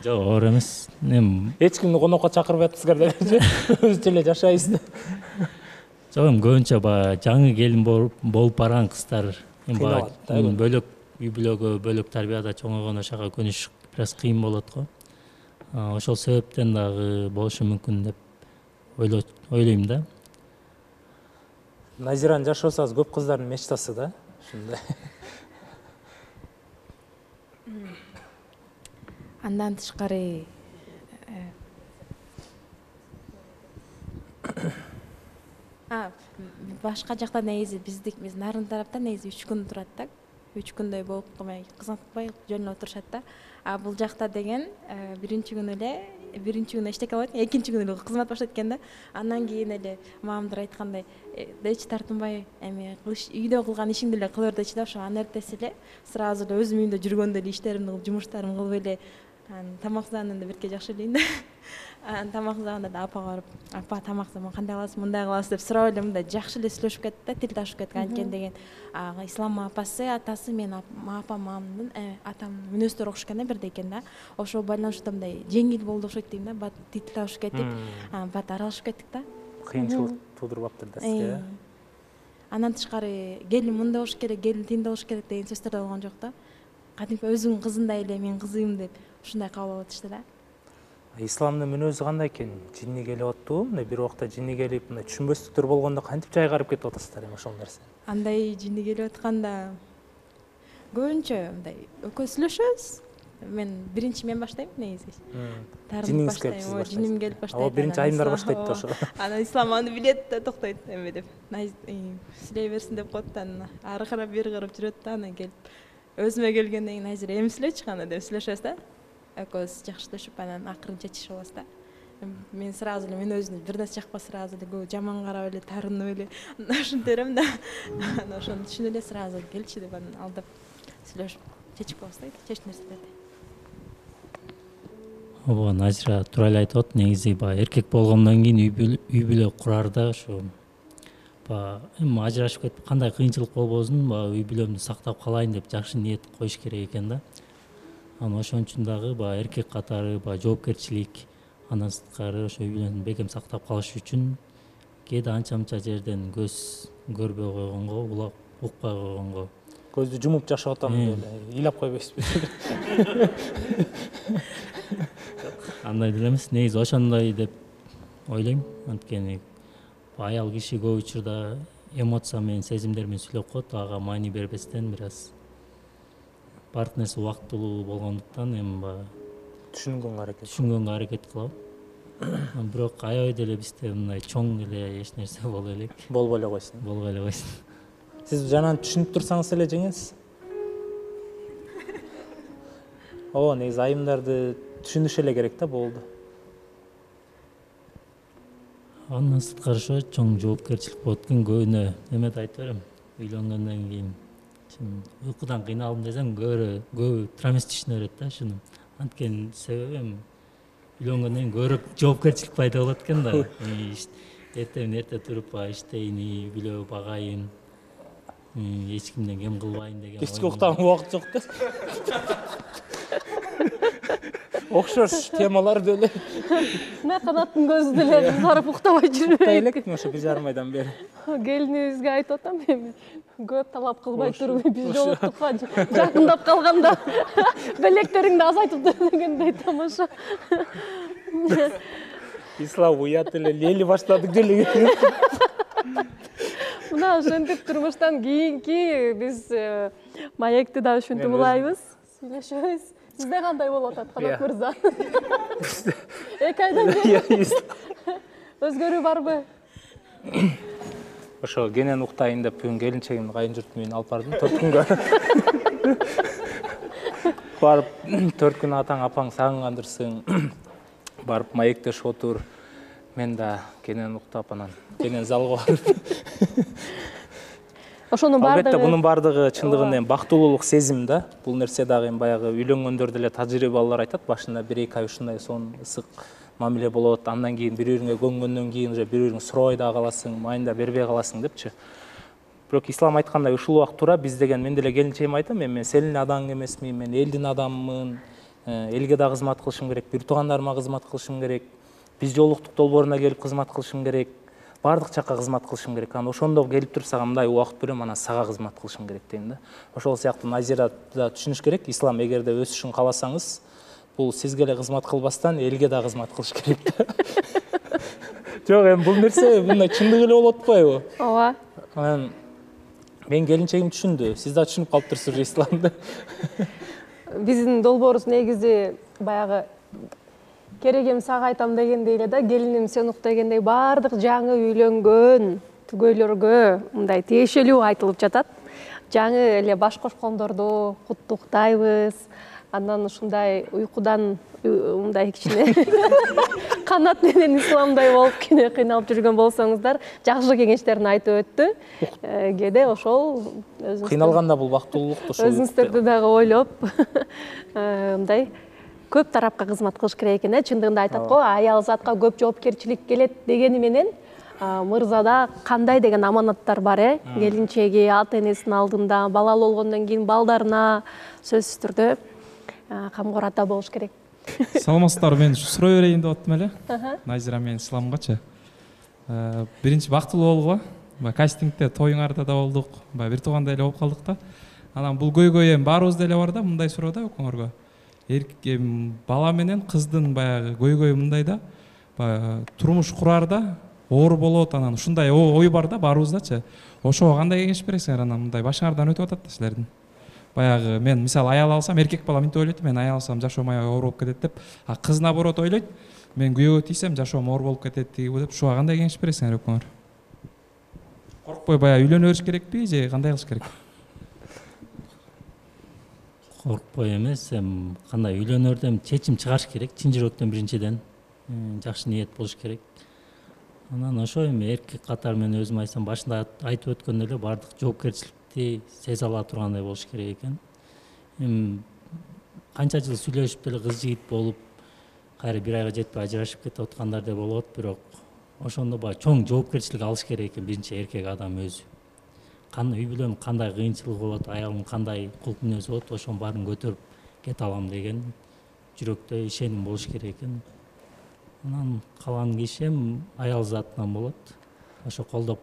Жок, оор эмес. Эч кимди конокко чакырбай атасыздар дегенчи, өзүнчө эле жашайсыз да. Жок, көбүнчө жаңы келин болуп барган кыздар бөлөк үй бүлөгө, бөлөк тарбияда чоңойгон ошого көнүш бир аз кыйын болот го. Ошол себептен дагы болушу мүмкүн деп ойлойм да. Назираны жашасаңыз көп кыздардын мечтасы да, ушундай. Андан тышкары башка жакта негизи биз нарын тарапта негизи 3 күн турат да. 3 күндөй болуп калмай, кызматпай жөнүнө отурушат да. Бул жакта деген биринчи күн эчтеке болот, экинчи күн эле кызмат баштайт экен да. Андан кийин эле мамамдар айткандай, эч тартынбай эми үйдө кылган ишиңди эле кыла бер дечи да. Ошо анын эртеси эле сразу эле өзүм үйүмдө жүргөндө эле иштеримди кылып, жумуштарымды кылып эле тамак заанында бирке жакшы элейм да. Тамак заанда да апага барып, апа тамак зам кандай кыласыз, мындай кыласыз деп сурап эле мындай жакшы эле сүйлөшүп кетти да, тил ташып кеткен анткени деген Исламдын апасы, атасы мен апам, мамамдын атамдын мүнөздөрү окшош экен да, бирдей экен да. Ошол байланышта мындай жеңил болду окшойт дейм да, бат тил табышып кетип, бат аралашып кеттик да. Кыйынчылык туудурбаптыр да сизге. Андан тышкары келин мындай болуш керек, келин тиндей болуш керек деген сөздөр да болгон жок да. Кадимки өзүңдүн кызыңдай эле мен кызым деп ушундай кабыл алып атышты да. Исламдын мүнөзү кандай экен? Жинни келип аттыбы? Мындай бир убакта жинни келип, мындай түшүнбөстүктөр болгондо кантип жайгарып кетип атасыздар эми ошол нерсе? Андай жинни келип атканда көбүнчө мындай экөөбүз сүйлөшөбүз. Биринчи мен баштайм негизи. Жинниңиз келип сиз баштайсыз. Жинним келип баштайт. Биринчи айымдар баштайт да ошо. Анан Ислам аны билет да, токтойт эме деп. Сүйлөй берсин деп коет да, ары карап бери карап жүрөт да, анан келип өзүмө келгенден кийин азыр эми сүйлөчү кана деп сүйлөшөбүз да. Экөөбүз жакшы түшүп, анан акырын чечишип алабыз да. Мен сразу эле мен өзүмө бир нерсе жакпа, сразу эле көп жаман карап эле, тарынып эле ушинтип берем да. Анан ошону түшүнүп эле сразу келчи деп анан алдап сүйлөшүп чечип коебуз да, чечтүү нерселерди. Ооба, Назира туура эле айтып атат. Негизи эркек болгондон кийин үй бүлө курарда ошо эми ажырашып кетип кандай кыйынчылык болбосун, үй бүлөмдү сактап калайын деп жакшы ниет коюш керек экен да. Анан ошон үчүн дагы эркек катары жоопкерчилик, андан сырткары ошо үй бүлөнү бекем сактап калыш үчүн кээде анча-мынча жерден көз көрбөй койгонго, улап укпай койгонго, Көздү жумуп жашап атам деп ыйлап койбойсузбу? андай деле эмес. Негизи ошондой деп ойлойм. Анткени аял киши көп учурда эмоция менен, сезимдер менен сүйлөп коет, ага маани бербестен бир аз баардык нерсе убактылуу болгондуктан эми түшүнгөнгө аракет кылабы. бирок аябай деле бизде мындай чоң эле эч нерсе боло элек, болбой эле койсун. болбой эле койсун. Сиз жанагын түшүнүп турсаңыз эле жеңесиз. Ооба, негизи айымдарды түшүнүш эле керек да, болду. Андан сырткары ошо чоң жоопкерчилик болот экен. Көбүнө эме да айта берем, үйлөнгөндөн кийин уйкудан кыйналдым десем көбү травмистичный берет да ушуну. Анткени себеби үйлөнгөндөн кийин көбүрөөк жоопкерчилик пайда болот экен да. Эрте туруп иштейин, үй бүлө багайын, эч кимден кем кылбайын деген. Кечки уктаган убакыт жок да. Окшош темалар деле. Мына канаттын көзү деле барып уктабай жүрбөйт. Уктай элекмин ошо 1,5 айдан бери. Келинибизге айтып атам эми. Көп талап кылбай туруп биз жолуктукка жакындап калганда белектериңди азайтып тур дегенди айтам ошо. Ислам уят эле лели баштадык деле. Мына ошентип турмуштан кийинки биз маекти да ушинтип улайбыз, сүйлөшөбүз. Сизде кандай болуп атат, Канат мырза? 2 айдан бери өзгөрүү барбы? Ошо кенен уктайын деп бүгүн келинчегимди кайын журттун үйүнө алып бардым 4 күнгө. Барып 4 күн атаң апаң сагынгандырсың. Барып маектешип отур. Мен да кенен уктап анан кенен залга барып. Ошонун Албетте баардыгы бунун баардыгы чындыгында эми бактылуулук сезим да. Бул нерсе дагы эми баягы үйлөнгөндөр деле тажрыйбалар айтат. Башында 1-2 ай ушундай сонун ысык мамиле болот. Андан кийин бири-бириңе көнгөндөн кийин уже бири-бириңди сурабай да каласың, майын да бербей каласың депчи. Бирок Ислам айткандай ушул убакыт туура биз деген мен деле келинчегиме айтам, мен сенин адаң эмесмин, мен элдин адаммын. Элге да кызмат кылышым керек, бир туугандарыма кызмат кылышым керек. Биз жолуктук долбооруна келип кызмат кылышым керек. Бардык жакка кызмат кылышым керек. Анан ошондо келип туруп сага мындай убакыт берем, анан сага кызмат кылышым керек дейм да. Ошол сыяктуу Назира да түшүнүш керек. Ислам эгерде өсүшүн кааласаңыз, бул сизге эле кызмат кылбастан элге да кызмат кылыш керек да. Жок, эми бул нерсе мындай чындык эле болуп атпайбы? ооба. Анан мен келинчегим түшүндү. Сиз да түшүнүп калыптырсыз Исламды. Биздин долбоорубуз негизи баягы керегем сага айтам дегендей эле да, келиним сен укта дегендей баардык жаңы үйлөнгөн түгөйлөргө мындай тиешелүү айтылып жатат. Жаңы эле баш кошкондорду куттуктайбыз. Андан ушундай уйкудан мындай кичине Канат менен Исламдай болуп кийине кыйналып жүргөн болсоңуздар, жакшы кеңештерин айтып өттү. Кээде ошол Кыйналганда бул бактылуулукту ошол. Өзүңүздөрдү дагы ойлоп мындай көп тарапка кызмат кылыш керек экен. Чындыгында айтат го, аял затка көп жоопкерчилик келет дегени менен мырзада кандай деген аманаттар бар, келинчеги, ата энесинин алдында, балалуу болгондон кийин балдарына сөзсүз түрдө камкората болуш керек. Саламатсыздарбы, мен сурай берейин деп аттым эле. Назира менен Исламгачы. Биринчи бактылуу болгула. Кастингде тоюңарда да болдук. Бир туугандай эле болуп калдык да. Анан бул көйгөй эми баарыбызда эле бар да, мындай суроо да өкмөргө. Бала менен кыздын баягы көйгөйү мындай да. Турмуш курарда оор болот, анан ушундай ой бар да баарыбыздачы. Ошого кандай кеңеш бересиңер, анан мындай башыңардан өтүп атат да силердин. Баягы мен мисалы аял алсам, эркек бала мынтип ойлойт, мен аял алсам жашоом аябай оор болуп кетет деп, а кыз наоборот ойлойт, мен күйөөгө тийсем жашоом оор болуп кетет деп, ушуга кандай кеңеш бересиңер өкмөр? Коркпой баягы үйлөнө бериш керекпи же кандай кылыш керек? Коркпой эмес, кандай үйлөнөрдөн чечим чыгарыш керек, чын жүрөктөн биринчиден. Жакшы ниет болуш керек. Анан ошо эми эркек катары мен өзүм айтсам, башында айтып өткөндөй эле бардык жоопкерчиликти сезе ала тургандай болуш керек экен. Канча жыл сүйлөшүп деле кыз жигит болуп, кайра бир айга жетпей ажырашып кетип аткандар да болот, бирок ошондо баягы чоң жоопкерчилик алыш керек экен биринчи эркек адам өзү. Үй бүлөм кандай кыйынчылыгы болот, аялым кандай кулк мүнөзү болот, ошонун баарын көтөрүп кете алам деген жүрөктө ишеним болуш керек экен. Анан калган киши аял затынан болот. Ошо колдоп,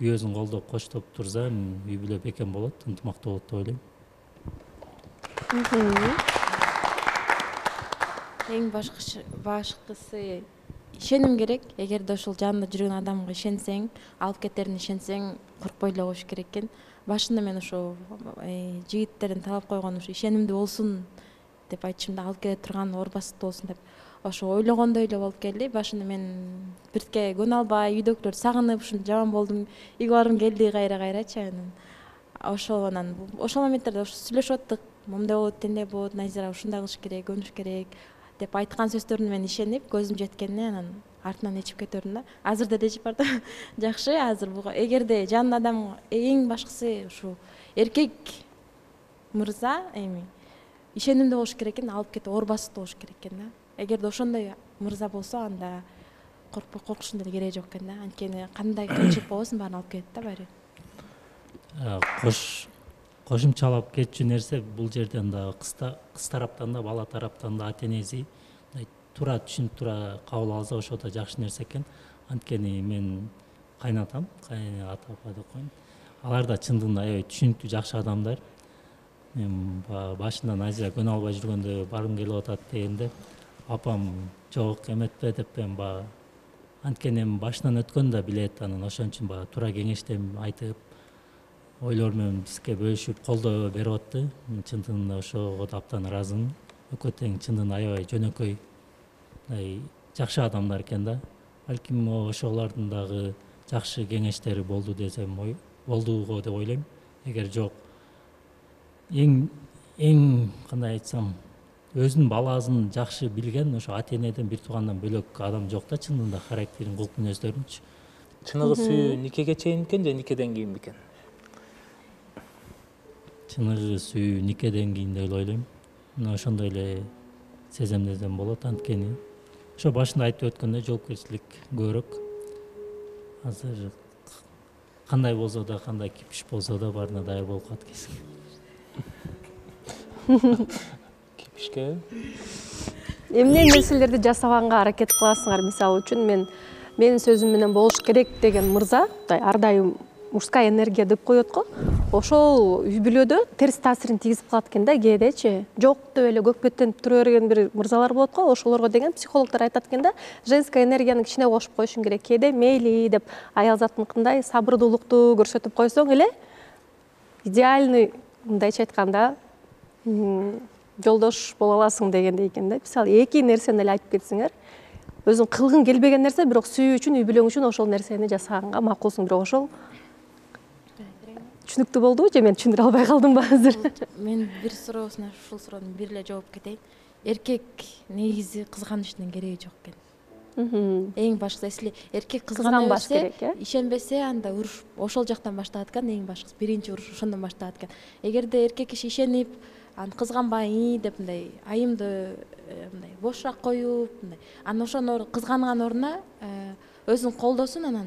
күйөөсүн колдоп, коштоп турса, үй бүлө бекем болот, ынтымактуу болот деп ойлойм. Эң башкысы ишеним керек. Эгерде ошол жанында жүргөн адамга ишенсең, алып кетерине ишенсең, коркпой эле коюш керек экен. Башында мен ошо жигиттерден талап койгон, ошо ишенимдүү болсун деп айтышымда, алып келе турган оор басыктуу болсун деп. ошо ойлогондой эле болуп келди. Башында мен биртке көнө албай, үйдөгүлөрдү сагынып, ушинтип жаман болдум. Үйгө баргым келди кайра-кайрачы. Анан ошол моменттерде сүйлөшүп аттык. Момундай болот, тендей болот, Назира ушундай кылыш керек, көнүш керек деп айткан сөздөрүнө мен ишенип, көзүм жеткенине анан артынан ичип кетердим да. Азыр деле ичип бардым. Жакшы, азыр буга эгерде жанын адам эң башкысы ушу эркек мырза эми ишенимдүү болуш керек экен, алып кетип оорбасыздуу болуш керек экен да. Эгерде ошондой мырза болсо, анда коркуштун деле кереги жок экен да. Анткени кандай кыйынчылык болбосун баарын алып кетет да баары. Кошумчалап кетчү нерсе бул жерде анда кыз тараптан да, бала тараптан да ата энеси туура түшүнүп тура кабыл алса ошо да жакшы нерсе экен. Анткени мен кайнатам, ата апа деп коеюн. Алар да чындыгында аябай түшүнүктүү, жакшы адамдар. Мен башында Назира көнө албай жүргөндө баргым келип атат дегенде, апам жок эметпе деп мен анткени башынан өткөн да билет, анан ошон үчүн туура кеңештем айтып, ойлор менен бизге бөлүшүп, колдоо берип атты. Мен чындыгында ошого да абдан ыраазымын. Экөө тең чындыгында аябай жөнөкөй, жакшы адамдар экен да. Балким ошолордун дагы жакшы кеңештери болду десем, болдуго деп ойлойм. Эгер жок, эң кандай айтсам, өзүнүн баласын жакшы билген ошо ата энеден, бир туугандан бөлөк адам жок да, чындыгында характерин, кулк мүнөздөрүнчү. Чыныгы сүйүү никеге чейин экен же никеден кийин бекен? Чыныгы сүйүү никеден кийин деп ойлойм. Ошондой эле сеземдесем болот, анткени ошо башында айтып өткөндөй жоопкерчилик көбүрөөк. Азыр кандай болсо да, кандай кипиш болсо да баарына даяр болуп калат экенсиң. Кипишке эмне нерселерди жасаганга аракет кыласыңар? Мисалы үчүн менин сөзүм менен болуш керек деген мырза, ар дайым мужская энергия деп коет го. Ошол үй бүлөдө терс таасирин тийгизип калат экен да, кээдечи. Жок деп эле көкпеттенип тура берген бир мырзалар болот го. Ошолорго деген психологдор айтат экен да, женская энергияны кичине кошуп коюшуң керек. Кээде мейли деп аял затыныкындай сабырдуулукту көрсөтүп койсоң эле идеальный, мындайча айтканда, жолдош боло аласың дегендей экен да. Мисалы, эки нерсени эле айтып кетсеңер, өзүң кылгың келбеген нерсе, бирок сүйүү үчүн, үй бүлөң үчүн ошол нерсени жасаганга макулсуң. Бирок ошол түшүнүктүү болдубу же мен түшүндүрө албай калдымбы азыр? Мен бир суроосуна ушул суроонун бир эле жооп кетейин. Эркек негизи кызганычтын кереги жок экен. Эң башкысы, если эркек кызгана берсе, ишенбесе, анда уруш ошол жактан башталат экен. Эң башкысы биринчи уруш ошондон башталат экен. Эгерде эркек киши ишенип, кызганбай деп мындай айымды мындай бошураак коюп, мындай анан ошону кызганган ордуна өзүн колдосун, анан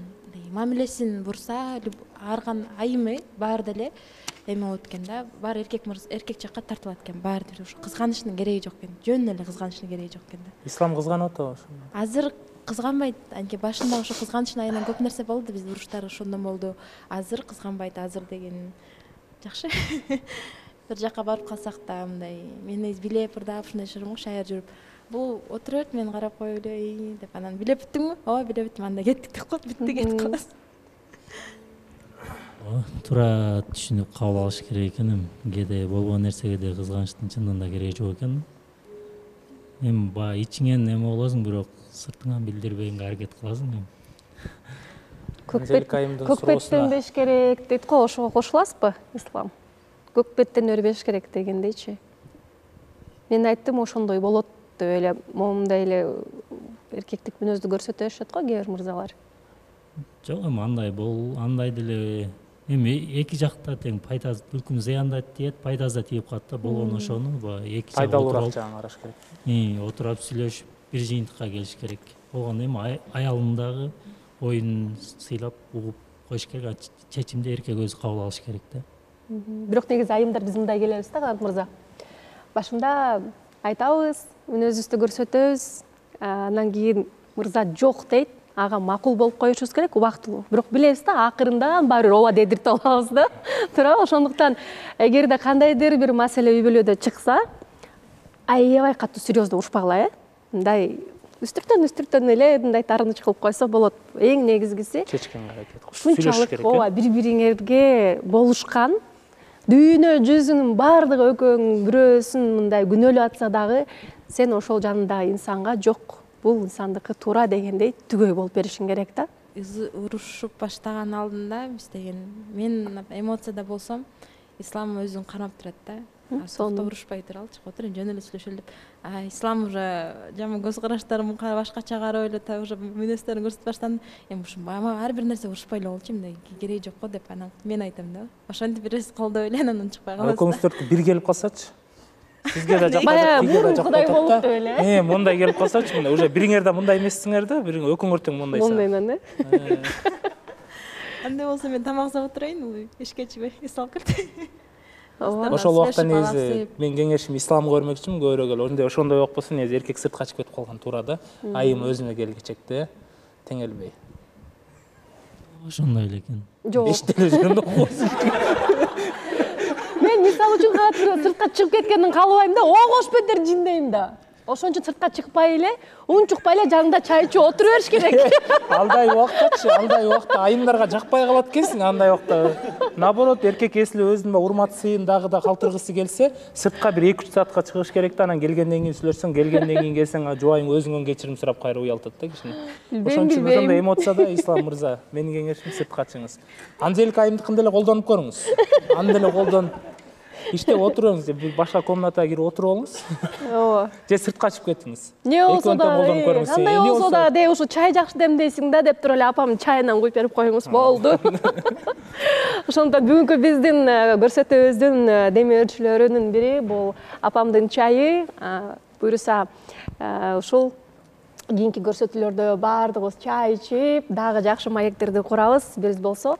мамилесин бурса, арган айымы баары деле эме болот экен да. Баары эркек жакка тартылат экен. Баары деле ушу кызганычтын кереги жок экен. Жөн эле кызганычтын кереги жок экен да. Ислам кызганып атабы ошондо? Азыр кызганбайт. Анткени башында ошо кызганычтын айынан көп нерсе болду. Биздин уруштар ошондон болду. Азыр кызганбайт. Азыр деген жакшы. Бир жакка барып калсак да, мындай мени билеп ырдап ушундай жүрүм го, шаяр жүрүп. Бул отурат, мен карап коюп эле деп, анан билеп бүттүңбү? Ооба, билеп бүттүм. Анда кеттик деп коет, бүттү, кетип калабыз. Туура түшүнүп кабыл алыш керек экен. Кээде болгон нерсеге да кызганычтын чындыгында кереги жок экен. Эми баягы ичиңен эме болосуң, бирок сыртыңан билдирбегенге аракет кыласың. Көкпеттенбеш керек дейт го, ошого кошуласызбы, Ислам? Көкпеттен өрбеш керек дегендейчи. Мен айттым, ошондой болот деп эле, момундай эле эркектик мүнөздү көрсөтөшөт го кээ бир мырзалар. Жок, андай деле эми эки жакта тең пайдасы, бүлкүм зыян да тиет, пайдасы да тиип калат да. Болгону ошону эки жак пайдалуураак жагын караш керек. Отуруп сүйлөшүп, бир жыйынтыкка келиш керек. Болгону эми аялдын дагы оюн сыйлап, угуп коюш керек. Чечимди эркек өзү кабыл алыш керек да. Бирок негизи айымдар биз мындай келебиз да, Канат мырза. Башында айтабыз, мүнөзүбүздү көрсөтөбүз, анан кийин мырза жок дейт, ага макул болуп коюшубуз керек убактылуу. Бирок билебиз да, акырында баары ооба дедиртип алабыз да. Туурабы? Ошондуктан эгерде кандайдыр бир маселе үй бүлөдө чыкса, аябай катуу серьезно урушпагыла, мындай үстүртөн эле мындай тарыныч кылып койсо болот. Эң негизгиси чечкенге аракет кылыш, сүйлөшүш керек. Ооба, бири-бириңерге болушкан, дүйнө жүзүнүн баардыгы экөөң бирөөсүн мындай күнөөлөп атса дагы, сен ошол жанындагы инсанга жок, бул инсандыкы туура дегендей түгөй болуп беришиң керек да. Урушуп баштаган алдында биз деген мен эмоцияда болсом, ислам өзүн кармап турат да. Сонда урушпай туралчы, отур жөн эле сүйлөшөлү деп. Ислам уже жаман көз караштарын башкача карап эле, уже мүнөздөрүн көрсөтүп баштады. Эми ушул ар бир нерсе урушпай эле болчу, мындай кереги жок го деп анан мен айтам да. Ошентип бирөөсү колдоп эле анан чыкпай каласыз. Экөөңүз бир келип калсачы. Сизге да жакпайт, бизге да жакпайт. Мындай келип калсачы, мындай уже бириңер да мындай эмессиңер да, бириң экөөңөр тең мындайсың. Мындаймын да. Андай болсо мен тамак жеп отурайын, эшкечи салып келди. Ошол убакта негизи мен кеңешим исламга өрмөкчүмүн, көбүрөөк эле. Ошондой болуп калса негизи эркек сыртка чыгып кетип калган туура да. Айым өзүнө келгичекте теңелбей. Ошондой эле экен. Жок. Эчтеле жүргөндө Мен мисалы үчүн катуу сыртка чыгып кеткенин каалабайм да, огош бетер жиндейм да. Ошон үчүн сыртка чыкпай эле, унчукпай эле жанында чай ичип отура бериш керек. Алдай убакта айымдарга жакпай калат экенсиң, андай убакта. Наоборот, эркек эсли өзүнүн урматсын дагы да калтыргысы келсе, сыртка бир 2-3 саатка чыгыш керек да, анан келгенден кийин сүйлөшсөң, келгенден кийин келсең, жубайың өзүңөн кечирим сурап кайра уялтат да кишини. Ошон үчүн ошондой эмоцияда Ислам мырза, менин кеңешим сыртка чыгыңыз. Анжелика айымдыкын деле колдонуп көрүңүз. Аны деле колдонуп иштеп отуруңуз, башка комнатага кирип отуруп алыңыз. Ооба. Же сыртка чыгып кетиңиз. Не болсо да, кандай болсо да, де ушу чай жакшы демдейсиң да деп туруп эле апамдын чайынан куюп берип коюңуз, болду. Ошондон бүгүнкү биздин көрсөтүүбүздүн демөөрчүлөрүнүн бири бул апамдын чайы. Буюрса ушул кийинки көрсөтүүлөрдө баардыгыбыз чай ичип, дагы жакшы маектерди курабыз. Биз болсо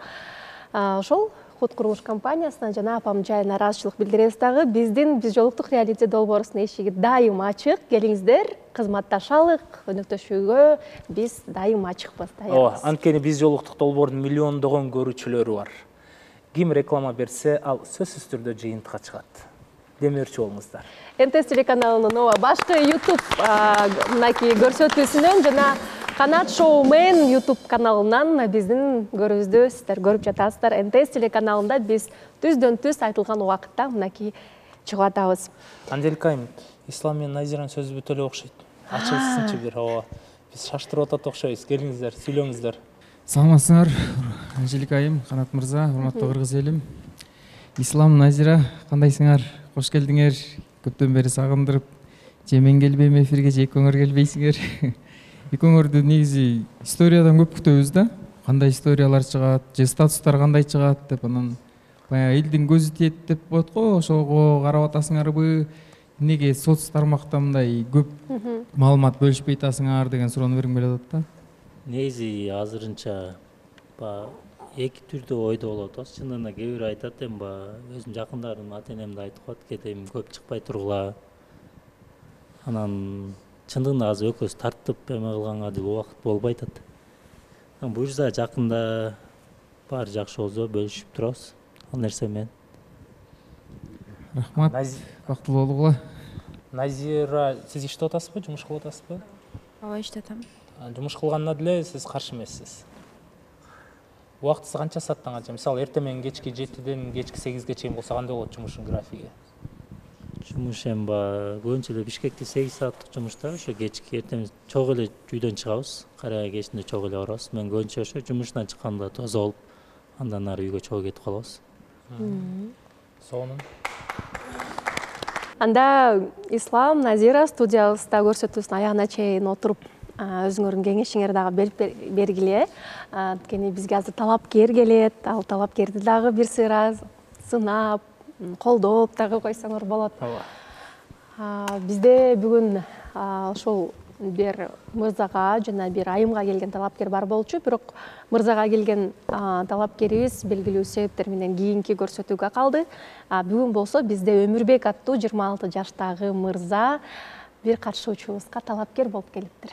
ошол Ход курулуш компаниясынан жана апамдын чайына ыраазычылык билдиребиз дагы. Биз жолуктук реалити долбоорубуздун эшиги дайым ачык. Келиңиздер, кызматташалык, өнөктөшүүгө биз дайым ачыкпыз. Ооба, анткени биз жолуктук долбоордун миллиондогон көрүүчүлөрү бар. Ким реклама берсе, ал сөзсүз түрдө жыйынтыкка чыгат. Демөөрчү болуңуздар. НТС телеканалынын башкы YouTube мынакей көрсөтүүсүнөн жана Канат Шоумен YouTube каналынан биздин көрүүбүздү сиздер көрүп жатасыздар. НТС телеканалында биз түздөн-түз айтылган убакытта мынакей чыгып атабыз. Анжелика айым, Ислам менен Назиранын сөзү бүтө эле окшойт. Ачылсынчы бир, ооба. Биз шаштырып атат окшойбуз. Келиңиздер, сүйлөңүздөр. Саламатсыңар, Анжелика айым, Канат мырза, урматтуу кыргыз элим. Ислам, Назира, кандайсыңар? Кош келдиңер. Көптөн бери сагындырып, же мен келбейм эфирге, же экөөңөр келбейсиңер. Экөөңөрдү негизи историядан көп күтөбүз да. Кандай историялар чыгат, же статустар кандай чыгат деп, анан баягы элдин көзү тиет деп коет го, ошого карап атасыңарбы? Эмнеге соц тармакта мындай көп маалымат бөлүшпөй атасыңар деген суроону бергим келип атат да. Негизи азырынча эки түрдүү ойдо болуп атабыз. Чынында кээ бирөө айтат, эми өзүм жакындарым, ата-энемди айтып коет, кетем көп чыкпай тургула. Анан чындыгында азыр экөөбүз тартып эме кылганга деп убакыт болбой атат. Буюрса жакында баары жакшы болсо бөлүшүп турабыз ал нерсе менен. Рахмат. Бактылуу болгула. Назира, сиз иштеп атасызбы, жумуш кылып атасызбы? Ооба, иштеп атам. Жумуш кылганына деле сиз каршы эмессиз. Убактысы канча сааттан канча? Мисалы, эртең менен кечки 7ден кечки 8ге чейин болсо кандай болот жумуштун графиги? Жумуш эми көбүнчө эле Бишкекте 8 сааттык жумушта, ошо кечки эртең чогуу эле үйдөн чыгабыз. Карага кечинде чогуу эле барабыз. Мен көбүнчө ошо жумуштан чыкканда тоза болуп, андан ары үйгө чогуу кетип калабыз. Сонун. Анда Ислам, Назира студиябызда көрсөтүүбүздүн аягына чейин отуруп, өзүңөрдүн кеңешиңерди дагы берип бергиле. Анткени бизге азыр талапкер келет, ал талапкерди дагы бир сыйра сынап, колдоп дагы койсоңор болот. Бизде бүгүн ошол бир мырзага жана бир айымга келген талапкер бар болчу, бирок мырзага келген талапкерибиз белгилүү себептер менен кийинки көрсөтүүгө калды. Бүгүн болсо бизде Өмүрбек аттуу 26 жаштагы мырза бир катышуучубузга талапкер болуп келиптир.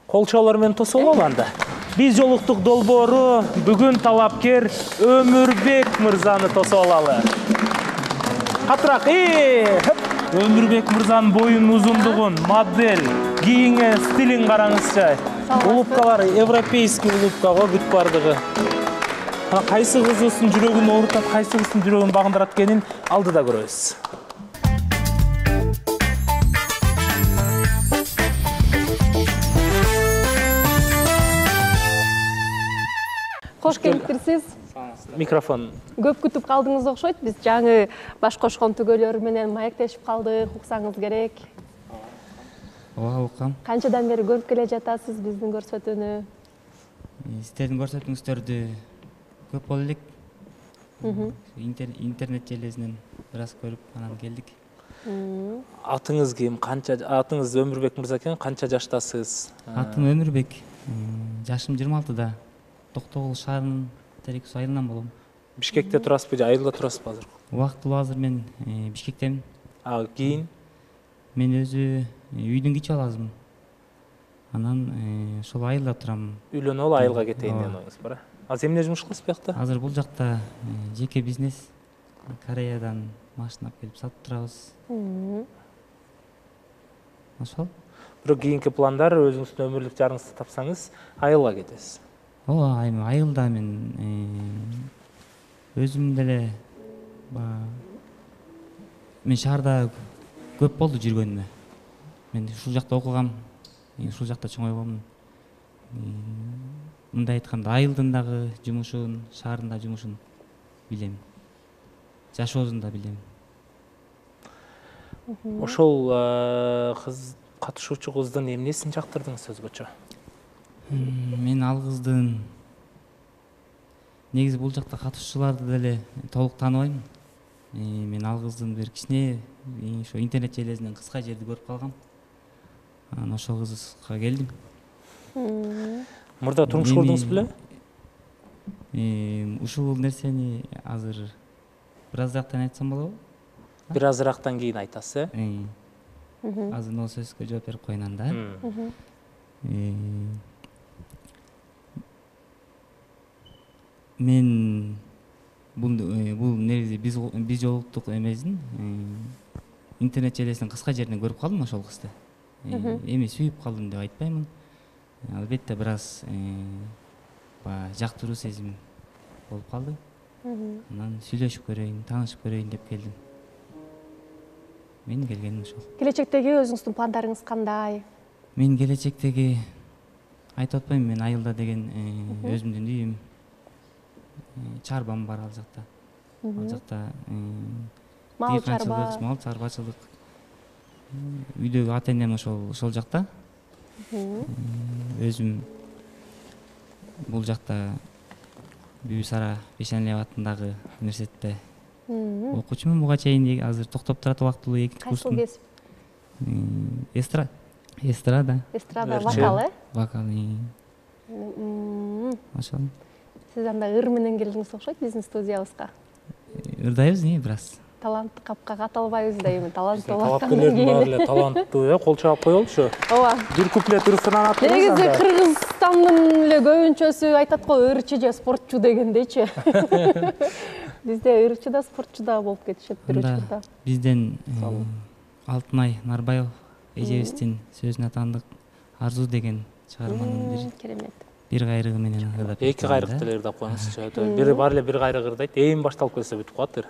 Кол чоолор менен тосолобу анда. Биз жолуктук долбоору бүгүн талапкер Өмүрбек мырзаны тосуп алалы. Катыраак, Өмүрбек мырзанын боюнун узундугун, модель, кийинген стилин караңызчы. Улупкалары европейский улупка го бүт бардыгы. Кайсы кызыбыздын жүрөгүн оорутат, кайсы кыздын жүрөгүн багындырат экенин алдыда көрөбүз. кош келиптирсиз. Микрофон. Көп күтүп калдыңыз окшойт. Биз жаңы баш кошкон түгөлөр менен маектешип калдык. Уксаңыз керек. Ооба, уккам. Канчадан бери көрүп келе жатасыз биздин көрсөтүүнү? Сиздердин көрсөтүүңүздөрдү көп боло элек. Интернет желесинен бир аз көрүп анан келдик. Атыңыз ким? Атыңыз Өмүрбек мырза экен. Канча жаштасыз? Атым Өмүрбек. Жашым 26-да. Токтогул шаарынын Терекс айылынан болом. Бишкекте турасызбы же айылда турасызбы азыр? Убактылуу азыр мен Бишкектемин. Кийин Мен өзү үйдүн кичи баласымын. Анан ошол айылда турам. үйлөнүп алып айылга кетейин деген оюңуз бар. Азыр эмне жумуш кыласыз буякта? Азыр бул жакта жеке бизнес. Кореядан машина алып келип сатып турабыз. Ошол. Бирок кийинки пландар өзүңүздүн өмүрлүк жарыңызды тапсаңыз, айылга кетесиз. Ооба, айылда мен өзүм деле мен шаарда көп болду жүргөнүмө. Мен ушул жакта окугам, ушул жакта чоңойгонмун. Мындай айтканда айылдын дагы жумушун, шаардын да жумушун билем. Жашоосун да билем. Ошол катышуучу кыздын эмнесин жактырдыңыз өзгөчө? Мен ал кыздын негизи бул жакта катышуучуларды деле толук тааныбайм. Мен ал кыздын бир кичине ошо интернет желесинен кыска жерди көрүп калгам. Анан ошол кызга келдим. Мурда турмуш курдуңуз беле? Ушул нерсени азыр бир азыраактан айтсам болобу? Бир азырактан кийин айтасыз, Азыр могу сөзгө жооп берип коеюн анда. Мен бул негизи биз жолуктук эмесин интернет желесинин кыска жеринен көрүп калдым ошол кызды. Эми сүйүп калдым деп айтпаймын. Албетте бир аз жактыруу сезим болуп калды. Анан сүйлөшүп көрөйүн, таанышып көрөйүн деп келдим. Мен келгеним ошол. Келечектеги өзүңүздүн пландарыңыз кандай? Мен келечектеги айтып атпайм, мен айылда деген өзүмдүн үйүм, чарбам бар ал жакта. Ал жакта Мал чарба, мал чарбачылык. Үйдөгү ата энем ошол жакта. Өзүм бул жакта Бүбү Сара Бешенелиева атындагы университетте окуучумун. Буга чейин азыр токтоп турат убактылуу экинчи курстун. кайсы кесип? Эстрада. Эстрада, вокал, Вокал. Ошол. Сиз анда ыр менен келдиңиз окшойт биздин студиябызга. Ырдайбыз, бираз. Талантты капка каталбайбыз да эми, таланттуу Талапкерлердин баары эле таланттуу, кол чаап коелучу. Ооба. Бир куплет ырсынан аттыңыз анда. Негизи Кыргызстандын эле көбүнчөсү айтат го ырчы же спортчу дегендейчи. Бизде ырчы да спортчу да болуп кетишет бир учурда. Бизден Алтынай Нарбаев эжебиздин сөзүнө таандык Арзу деген чыгарманын бир кайрыгы менен ырдап. Эки кайрык деле ырдап коюңузчу. Бири бар эле бир кайрык ырдайт. Эми башталып кетсе бүтүп калат.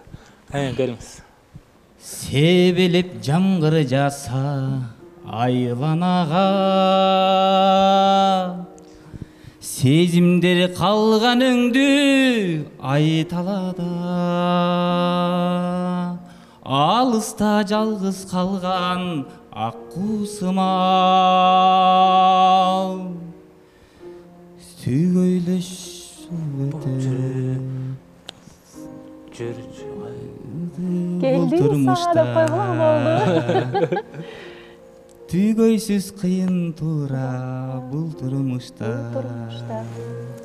Келиңиз. Себелеп жамгыр жаса айланага, сезимдер калган өңдү айталада, алыста жалгыз калган ак куусумал сүйгөйлөшүп Келдиң сага деп койгула болду. Түйгөйсүз кыйын туура бул турмушта.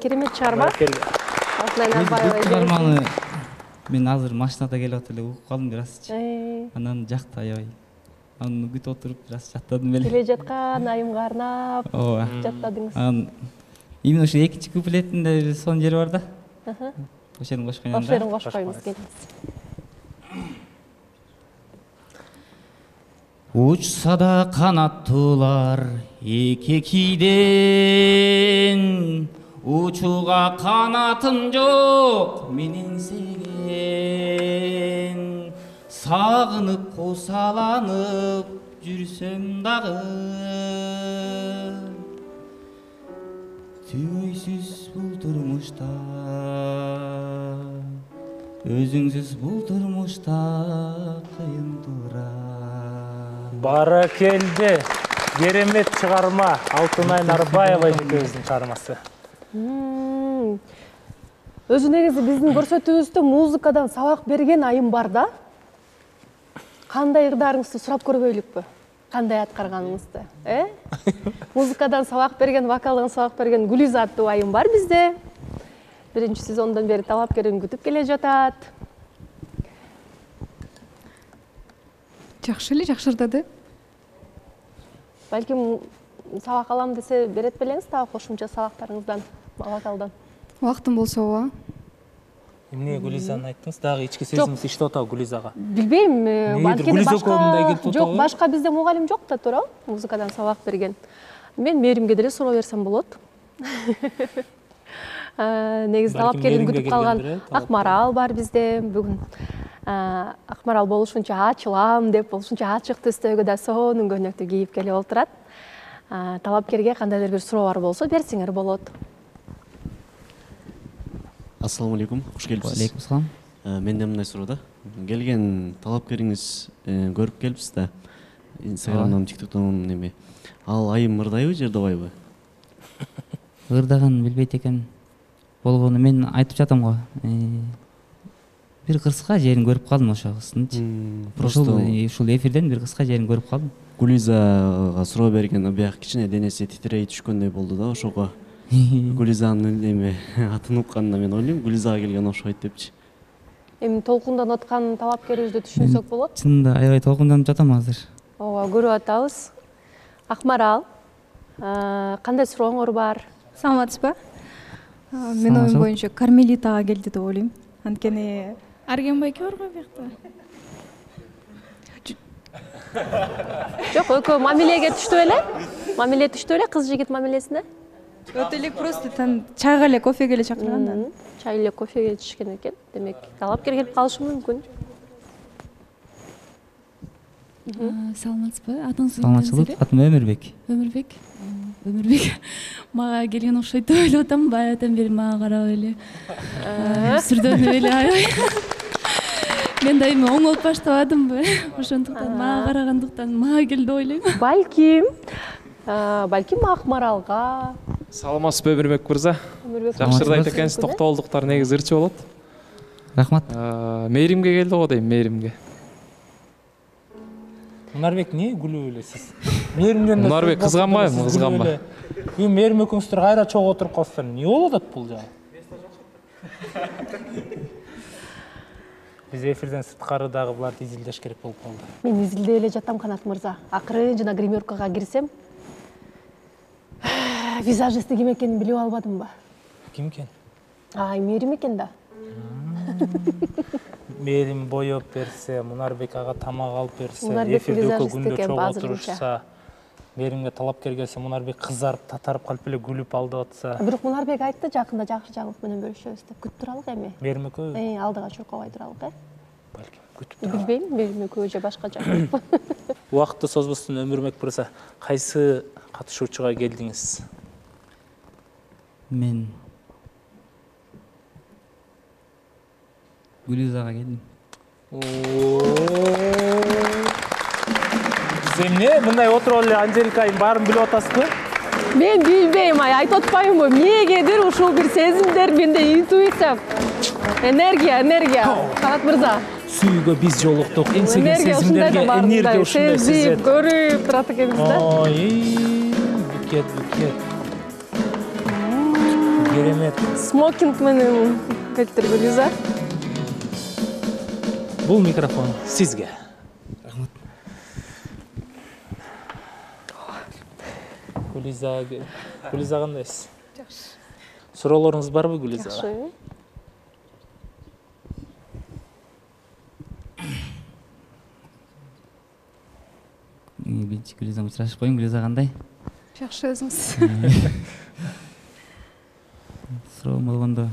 Керемет чыгарма. Алтынай Нарбаева чыгарманы мен азыр машинада келип атып эле угуп калдым бир азчы. Анан жакты аябай. Аны күтүп отуруп бир аз жаттадым эле. Келе жаткан айымга арнап жаттадыңыз. Анан именно ушу экинчи куплетинде сонун жери бар да. Ошону кошуп коеюн. Ошону кошуп коюңуз, келиңиз. Учса да канаттуулар экекиден, учууга канатым жок менин сеген. Сагынып кусаланып жүрсөм дагы, сүйгүйсүз бул турмушта, өзүңсүз бул турмушта кыйын турат. Баракелде. Керемет чыгарма. Алтынай Нарбаева экөөбүздүн чыгармасы. Өзү негизи биздин көрсөтүүбүздө музыкадан сабак берген айым бар да. Кандай ырдарыңызды сурап көрбөйлүкпү? Кандай аткарганыңызды? Музыкадан сабак берген, вокалдан сабак берген Гүлиза аттуу айым бар бизде. Биринчи сезондон бери талапкерин күтүп келе жатат. Жакшы эле, жакшыртады. Балким сабак алам десе берет белеңиз дагы кошумча сабактарыңыздан, вокалдан. Убактым болсо ооба. Эмне Гүлизаны айттыңыз? Дагы ички сезимиз иштеп атабы Гүлизага? Билбейм, балким башка жок, башка бизде мугалим жок да туурабы? Музыкадан сабак берген. Мен Мээримге деле суроо берсем болот. Негизи талапкерин күтүп калган Акмарал бар бизде. Бүгүн Акмарал болушунча ачылам деп, болушунча ачык түстөгү да сонун көйнөктү кийип келип отурат. Талапкерге кандайдыр бир суроо бар болсо берсеңер болот. Ассаламу алейкум, хош келипсиз. Алейкум салам. Менде мындай суроо да. Келген талапкериңиз көрүп келипсиз да. Инстаграмдан, тиктоктон неме. Ал айым ырдайбы, жырдабайбы? Ырдаганын билбейт экен. Болгону мен айтып жатам го. Бир кыска жерин көрүп калдым ошо кыздынчы. Ушул эфирден бир кыска жерин көрүп калдым. Гүлизага суроо берген, бияк кичине денеси титирей түшкөндөй болду да, ошого. Гүлизанын эме атын укканда мен ойлойм, Гүлизага келген окшойт депчи. Эми толкунданып аткан талапкерибизди түшүнсөк болот. Чынында аябай толкунданып жатам азыр. Ооба, көрүп атабыз. Акмарал, кандай сурооңор бар? Саламатсызбы? Мен оюм боюнча Кармелитага келди деп ойлойм. Анткени Арген байке бар го биякта. Жок, экөө мамилеге түштү эле. Мамиле түштү эле, кыз жигит мамилесине. Өтө эле просто чайга эле, кофеге эле чакырган да. Чай эле, кофеге түшкөн экен. Демек, талапкер келип калышы мүмкүн. Саламатсызбы? Атыңызды Саламатчылык, атым Өмүрбек. Өмүрбек. Мага келген окшойт деп ойлоп атам, баягыдан бери мага карап эле. Сүрдөнүп эле аябай. Мен да эми оңолуп баштабадымбы? Ошондуктан мага карагандыктан мага келди деп ойлойм. Балким Акмаралга. Саламатсызбы Өмүрбек мырза? Жакшырды айта экенсиз, токтолдуктар негизи ырчы болот. Рахмат. Мээримге келди го дейм, Мээримге. Мунарбек не күлүп элесиз? Мээримден Мунарбек кызганбайбы, кызганба. Мээрим экөөңүздөр кайра чогуу отуруп калсыздар. Эмне болуп атат бул жагы? Биз эфирден сырткары дагы буларды изилдеш керек болуп калды. Мен изилдей эле жатам, Канат мырза. Акырын жана гримеркага кирсем, визажисти ким экенин билип албадымбы? Ким экен? Мээрим экен да. Мээрим боёп берсе, Мунарбек ага тамак алып берсе, Мунарбек эфирде күндө чогуу отурушса, Мээримге талапкер келсе, Мунарбек кызарып, татарып калып эле күлүп алдып атса. Бирок Мунарбек айтты, жакында жакшы жаңылык менен бөлүшөбүз деп. Күтүп туралык эми. Мээрим экөө? Алдыга чуркабай туралык, Балким күтүп туралык. Билбейм, Мээрим экөө же башкача. Убакытты созбостон Өмүрбек мырза, кайсы катышуучуга келдиңиз? Мен Гүлизага келдим. Сиз эмне мындай отуруп эле Анжелика айым баарын билип атасызбы? Мен билбейм, айтып атпаймынбы? Эмнегедир ушул бир сезимдер менде, интуиция, энергия. Канат мырза. Сүйгө биз жолуктук, эңсеген сезимдерге энергия ушундай сезет. Көрүп турат экенбиз да. Букет. Керемет. Смокинг менен келтир Гүлиза. Бул микрофон сизге. Рахмат. Гүлиза кандайсыз? Жакшы. Суроолоруңуз барбы Гүлизага? Жакшы. Биринчи Гүлиза менен сурашып коеюн, Гүлиза кандай? Жакшы, өзүңүз. Суроо болгондо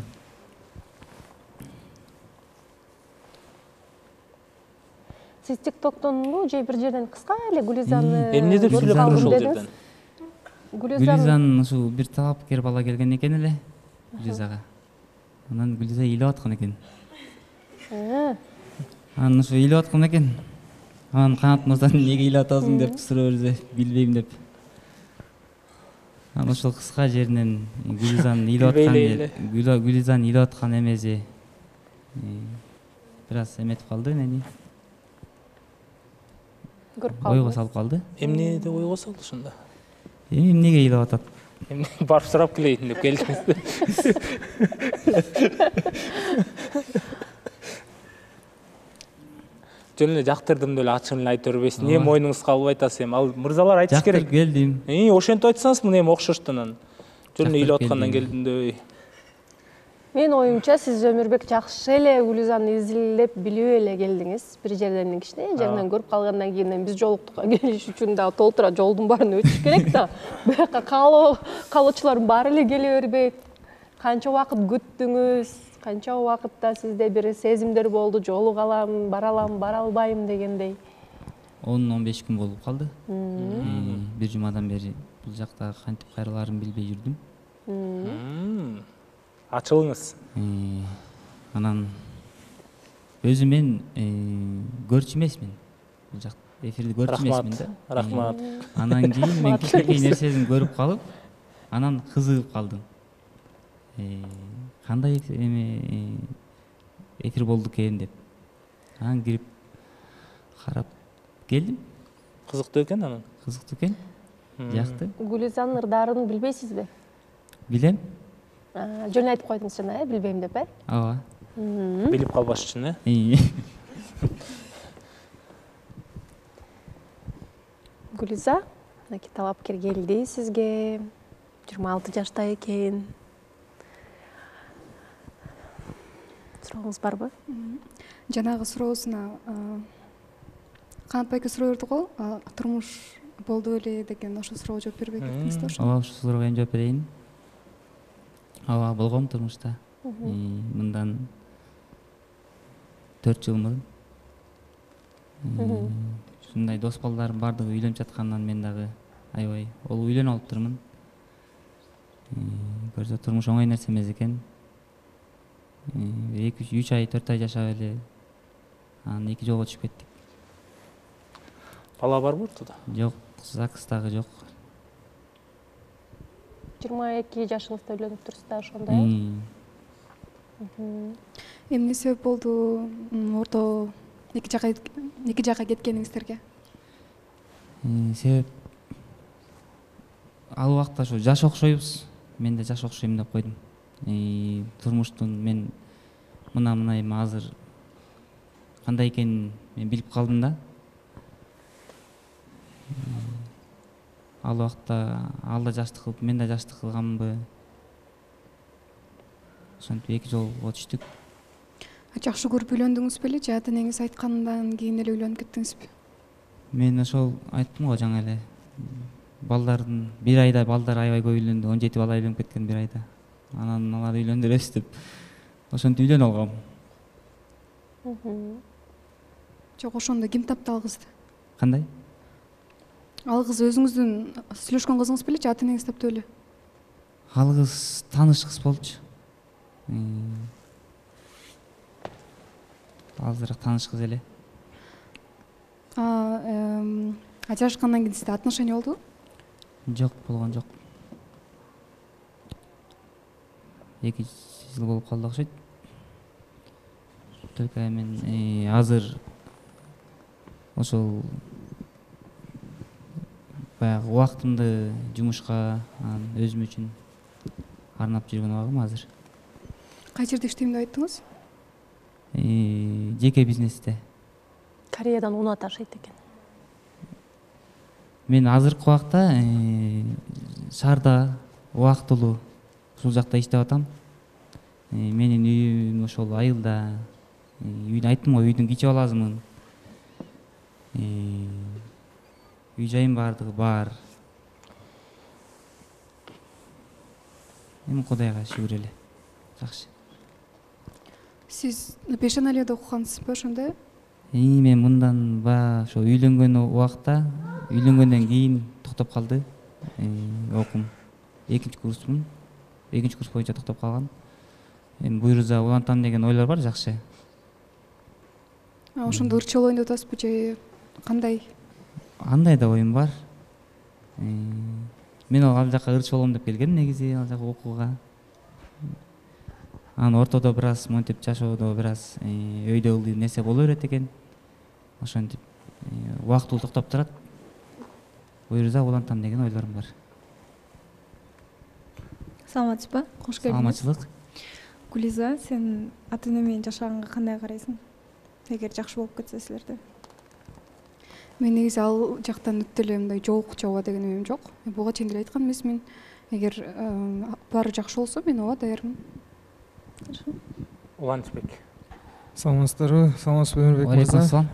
Сиз тиктоктонбу же бир жерден кыска эле Гүлизаны эмне деп сүйлөп туруш ол жерден? Гүлизанын ушу бир талапкер бала келген экен эле Гүлизага. Анан Гүлиза ыйлап аткан экен. Анан ушу ыйлап аткан экен. Анан Канат мырзаны неге ыйлап атасың деп суроо берсе, билбейм деп. Анан ошол кыска жеринен Гүлизанын ыйлап аткан эмеси бир аз эметип калды, эмне? Ойго салып калды. Эмне деп ойго салды ошондо? Эмнеге ыйлап атат? Барып сурап келейин деп келдиңиз. Жөн эле жактырдым деп эле ачык эле айта бербейсиң. Эми мойнуңузга алып айтасыз эми. Ал мырзалар айтыш керек. Жактырып келдим. Ошентип айтсаңыз мына эми окшоштунан. Жөн эле ыйлап аткандан келдим деп. Менин оюмча сиз Өмүрбек жакшы эле Гүлизаны изилдеп билип эле келдиңиз. Бир жерден кичине жерден көрүп калгандан кийин биз жолуктукка келиш үчүн да толтура жолдун баарын өтүш керек да. Буяка калуучулардын баары эле келе бербейт. Канча убакыт күттүңүз? Канча убакытта сизде бир сезимдер болду, жолугалам, бара алам, бара албайм дегендей? 10-15 күн болуп калды. Бир жумадан бери бул жакта кантип кайрылаарын билбей жүрдүм. Ачылыңыз. Анан өзү мен көрчү эмесмин. Бул жак эфирди көрчү эмесмин да. Рахмат. Анан кийин мен кичинекей нерсени көрүп калып, анан кызыгып калдым. Кандай эме эфир болду экен деп. Анан кирип карап келдим. Кызыктуу экен анан. Кызыктуу экен. Жакты. Гүлизанын ырдарын билбейсизби? Билем. Жөн айтып койдуңуз жана, билбейм деп, Ооба. Билип калбаш үчүн, Гүлиза, мынакей талапкер келди сизге. 26 жашта экен. Сурооңуз барбы? Жанагы суроосуна Канат байке суроо берди го, турмуш болду эле деген ошол суроого жооп бербей кеттиңиз да ошо. Ооба, ошол суроого эми жооп берейин. Ооба, болгом турмушта. Мындан 4 жыл мурун. Ушундай дос балдарым бардыгы үйлөнүп жаткандан мен дагы аябай үйлөнүп алыптырмын. Көрсө турмуш оңой нерсе эмес экен. 2-3 ай, 4 ай жашап эле анан 2 жолго түшүп кеттик. Бала барбы ортодо? Жок, ЗАГС дагы жок. 22 жашыңызда үйлөнүп турсуз да ошондой. Эмне себеп болду орто эки жакка кеткениңиздерге? Себеп ал убакта ошо жаш окшойбуз. Мен да жаш окшойм деп койдум. Турмуштун мен мына эми азыр кандай экенин мен билип калдым да. Ал убакта ал да жаштык кылып, мен да жаштык кылганбы. Ошентип 2 жолго түштүк. Жакшы көрүп үйлөндүңүз беле же ата энеңиз айткандан кийин эле үйлөнүп кеттиңизби? Мен ошол айттым го жаңы эле. Балдардын бир айда балдар аябай көп үйлөндү, 17 бала үйлөнүп кеткен бир айда. Анан алар үйлөндүрөбүз деп ошентип үйлөнүп алгам. Жок, ошондо ким тапты ал кызды? Кандай? Ал кыз өзүңүздүн сүйлөшкөн кызыңыз беле же ата энеңиз таптı беле? Ал кыз тааныш кыз болчу. Азыраак тааныш кыз эле. Ажырашкандан кийин сизде отношения болдубу? Жок, болгон жок. 2 жыл болуп калды окшойт. Только мен азыр ошол баягы убактымды жумушка, өзүм үчүн арнап жүргөн убагым азыр. Кай жерде иштейм деп айттыңыз? Жеке бизнесте. Кореядан унаа ташыйт экен. Мен азыркы убакта шаарда убактылуу ушул жакта иштеп атам. Менин үйүм ошол айылда. Үйдү айттым го, үйдүн кичи баласымын. Үй жайым бардыгы бар. Эми Кудайга шүгүр эле. Жакшы. Сиз Бешеналиеде окугансызбы ошондо? Мен мындан ошо үйлөнгөн убакта, үйлөнгөндөн кийин токтоп калды. окум. Экинчи курсмун. Экинчи курс боюнча токтоп калган. Эми буюрса улантам деген ойлор бар, жакшы. Ошондо ырчы болоюн деп атасызбы же кандай? Андай да оюм бар. Мен ал жака ырчы болом деп келгем негизи, ал жака окууга. Анан ортодо бир аз монтип жашоодо бир аз өйдө ылдый нерсе боло берет экен. Ошентип убактылуу токтоп турат. Буюрса улантам деген ойлорум бар. Саламатсызбы? Кош келдиңиз. Саламатчылык. Гулиза, сен ата-эне менен жашаганга кандай карайсың? Эгер жакшы болуп кетсе силерде. Мен негизи ал жактан өтө эле мындай жок чоба деген оюм жок. Буга чейин деле айткан эмесмин. Эгер баары жакшы болсо мен ооба даярмын. Уланчбек. Саламатсыздарбы? Саламатсызбы Өмүрбек мырза.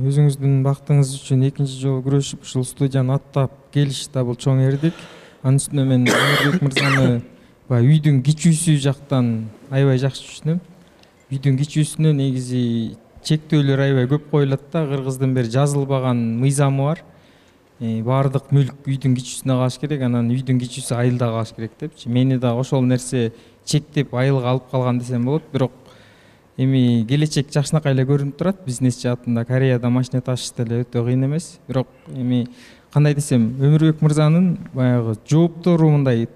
Өзүңүздүн бактыңыз үчүн экинчи жолу күрөшүп ушул студияны аттап келиш да бул чоң эрдик. Анын үстүнө мен Өмүрбек мырзаны баягы үйдүн кичүүсү жактан аябай жакшы түшүнөм. Үйдүн кичүүсүнө негизи чектөөлөр аябай көп коюлат да, кыргыздын бир жазылбаган мыйзамы бар. Баардык мүлк үйдүн кичүүсүнө калыш керек, анан үйдүн кичүүсү айылда калыш керек депчи. Мени да ошол нерсе чектеп айылга алып калган десем болот. Бирок эми келечек жакшынакай эле көрүнүп турат. Бизнес жаатында Кореяда машина ташыш деле өтө кыйын эмес. Бирок эми кандай десем, Өмүрбек мырзанын баягы жооптору мындай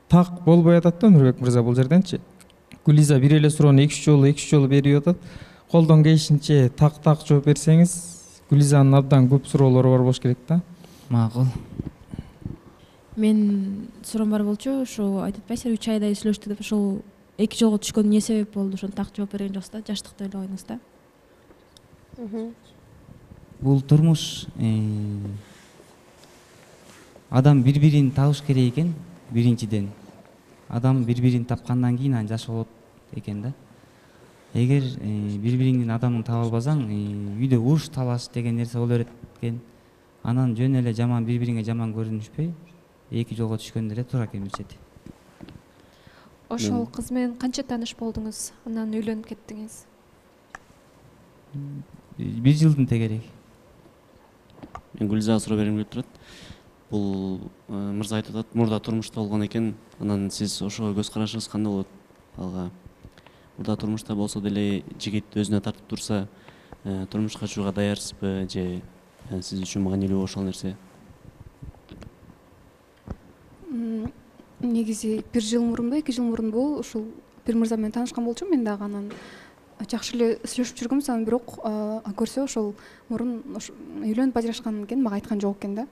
так болбой атат да Өмүрбек мырза бул жерденчи. Гулиза бир эле суроону 2 жолу берип атат. Колдон келишинче так жооп берсеңиз, Гулизанын абдан көп суроолору бар болуш керек да. Макул. Мен суроом бар болчу, ошо айтып атпайсызбы, 3 айдай сүйлөштүк деп, ошол 2 жолго түшкөн эмне себеп болду? Ошону так жооп берген жоксуз да, жаштыкта эле койдуңуз да. Бул турмуш адам бири-бирин табыш керек экен, биринчиден. Адам бири-бирин тапкандан кийин анан жашоот экен да. Эгер бири-бириңдин адамын таба албасаң, үйдө уруш талаш деген нерсе боло берет экен. Анан жөн эле жаман бири-бириңе жаман көрүнүшпөй, 2 жолго түшкөн деле туура келишет. Ошол кыз менен канча тааныш болдуңуз? Анан үйлөнүп кеттиңиз? 1 жылдын тегерек. Мен Гулизага суроо бергим келип турат. Бул мырза айтып атат, мурда турмушта болгон экен. Анан сиз ошого көз карашыңыз кандай болот? Алга мурда турмушта болсо деле жигит өзүнө тартып турса, турмушка чыгууга даярсызбы же сиз үчүн маанилүү ошол нерсе? Негизи 1 жыл мурунбу, 2 жыл мурунбу ушул бир мырза менен таанышкан болчумун. Мен дагы анан жакшы эле сүйлөшүп жүргөнбүз, анан бирок көрсө ошол мурун үйлөнүп ажырашкан экен, мага айткан жок экен да.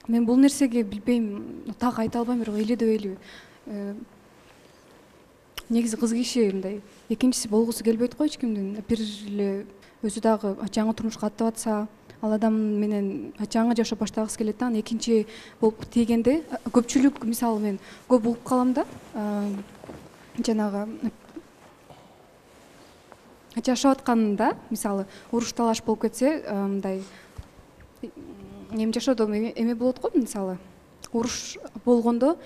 Мен бул нерсеге билбейм, так айта албайм, бирок эле дебейли. Негизи кыз киши мындай экинчиси болгусу келбейт го эч кимдин. Бир эле өзү дагы жаңы турмушка аттап атса, ал адам менен жаңы жашап баштагысы келет да. Анан экинчи болуп тийгенде көпчүлүк, мисалы мен көп угуп калам да. Жанагы жашап атканда, мисалы уруш талаш болуп кетсе, мындай эми жашоодо эме болот го, мисалы уруш болгондо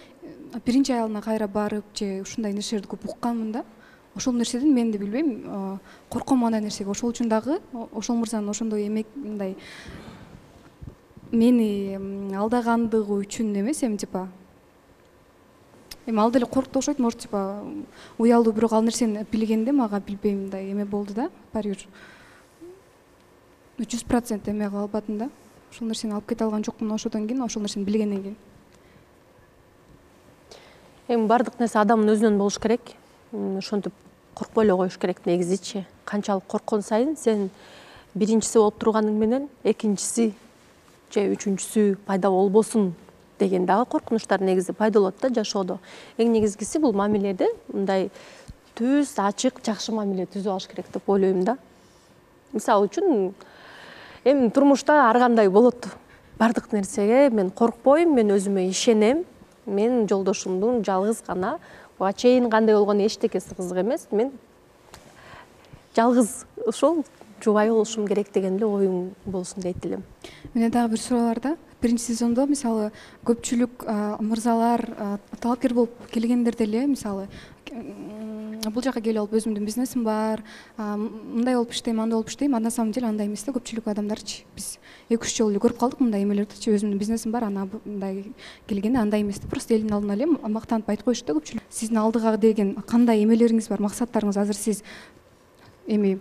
биринчи аялына кайра барып же ушундай нерселерди көп укканмын да. Ошол нерседен мен да билбейм, корком андай нерсеге. Ошол үчүн дагы ошол мырзанын ошондой эмек мындай мени алдагандыгы үчүн эмес, эми типа эми ал деле коркtu окшойт, может типа уялуу, бирок ал нерсени билгенде мага билбейм мындай эме болду да. Баары бир 100% эме кыла албадым да. Ошол нерсени алып кете алган жокмун ошодон кийин, ошол нерсени билгенден кийин. Эми бардык нерсе адамдын өзүнөн болуш керек. Ошентип коркпой эле коюш керек негизичи. Канчалык корккон сайын сен биринчиси болуп турганың менен экинчиси же үчүнчүсү пайда болбосун деген дагы коркунучтар негизи пайда болот да жашоодо. Эң негизгиси бул мамиледе мындай түз, ачык, жакшы мамиле түзүп алыш керек деп ойлойм да. Мисалы үчүн эми турмушта ар кандай болот. Бардык нерсеге мен коркпойм, мен өзүмө ишенем. Мен жолдошумдун жалгыз гана, буга чейин кандай болгону эчтекеси кызык эмес. Мен жалгыз ошол жубай болушум керек деген эле оюм болсун дейт элем. Менде дагы бир суроо бар да. Биринчи сезондо мисалы көпчүлүк мырзалар талапкер болуп келгендер деле, мисалы бул жака келип алып өзүмдүн бизнесим бар, мындай болуп иштейм, андай болуп иштейм, а на самом деле андай эмес да. Көпчүлүк адамдарчы биз 2-3 жолу эле көрүп калдык мындай эмелердичи. Өзүмдүн бизнесим бар, ана мындай келгенде андай эмес да. Просто элдин алдына эле мактанып айтып коюшт да көпчүлүк. Сиздин алдыга деген кандай эмелериңиз бар, максаттарыңыз? Азыр сиз эми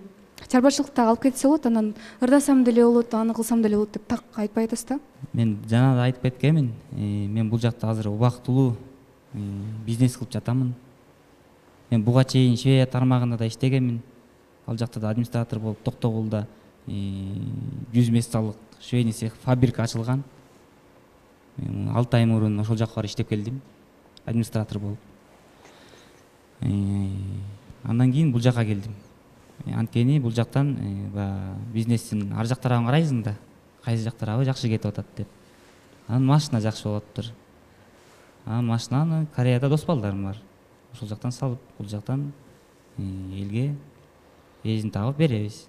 чарбачылыкта алып кетсе болот, анан ырдасам деле болот, аны кылсам деле болот деп так айтпай атасыз да. Мен жана да айтып кеткенмин, мен бул жакта азыр убактылуу бизнес кылып жатамын. Мен буга чейин Швея тармагында да иштегенмин. Ал жакта да администратор болуп, Токтогулда 100 месталык швейный цех, фабрика ачылган. 6 ай мурун ошол жакка барып иштеп келдим, администратор болуп. Андан кийин бул жака келдим. Анткени бул жактан бизнестин ар жактарына карайсың да, кайсы жактарабы жакшы кетип атат деп. Анан машина жакшы болуптур. Машинаны Кореяда дос балдарым бар. Ошол жактан салып, бул жактан элге бензин табып беребиз.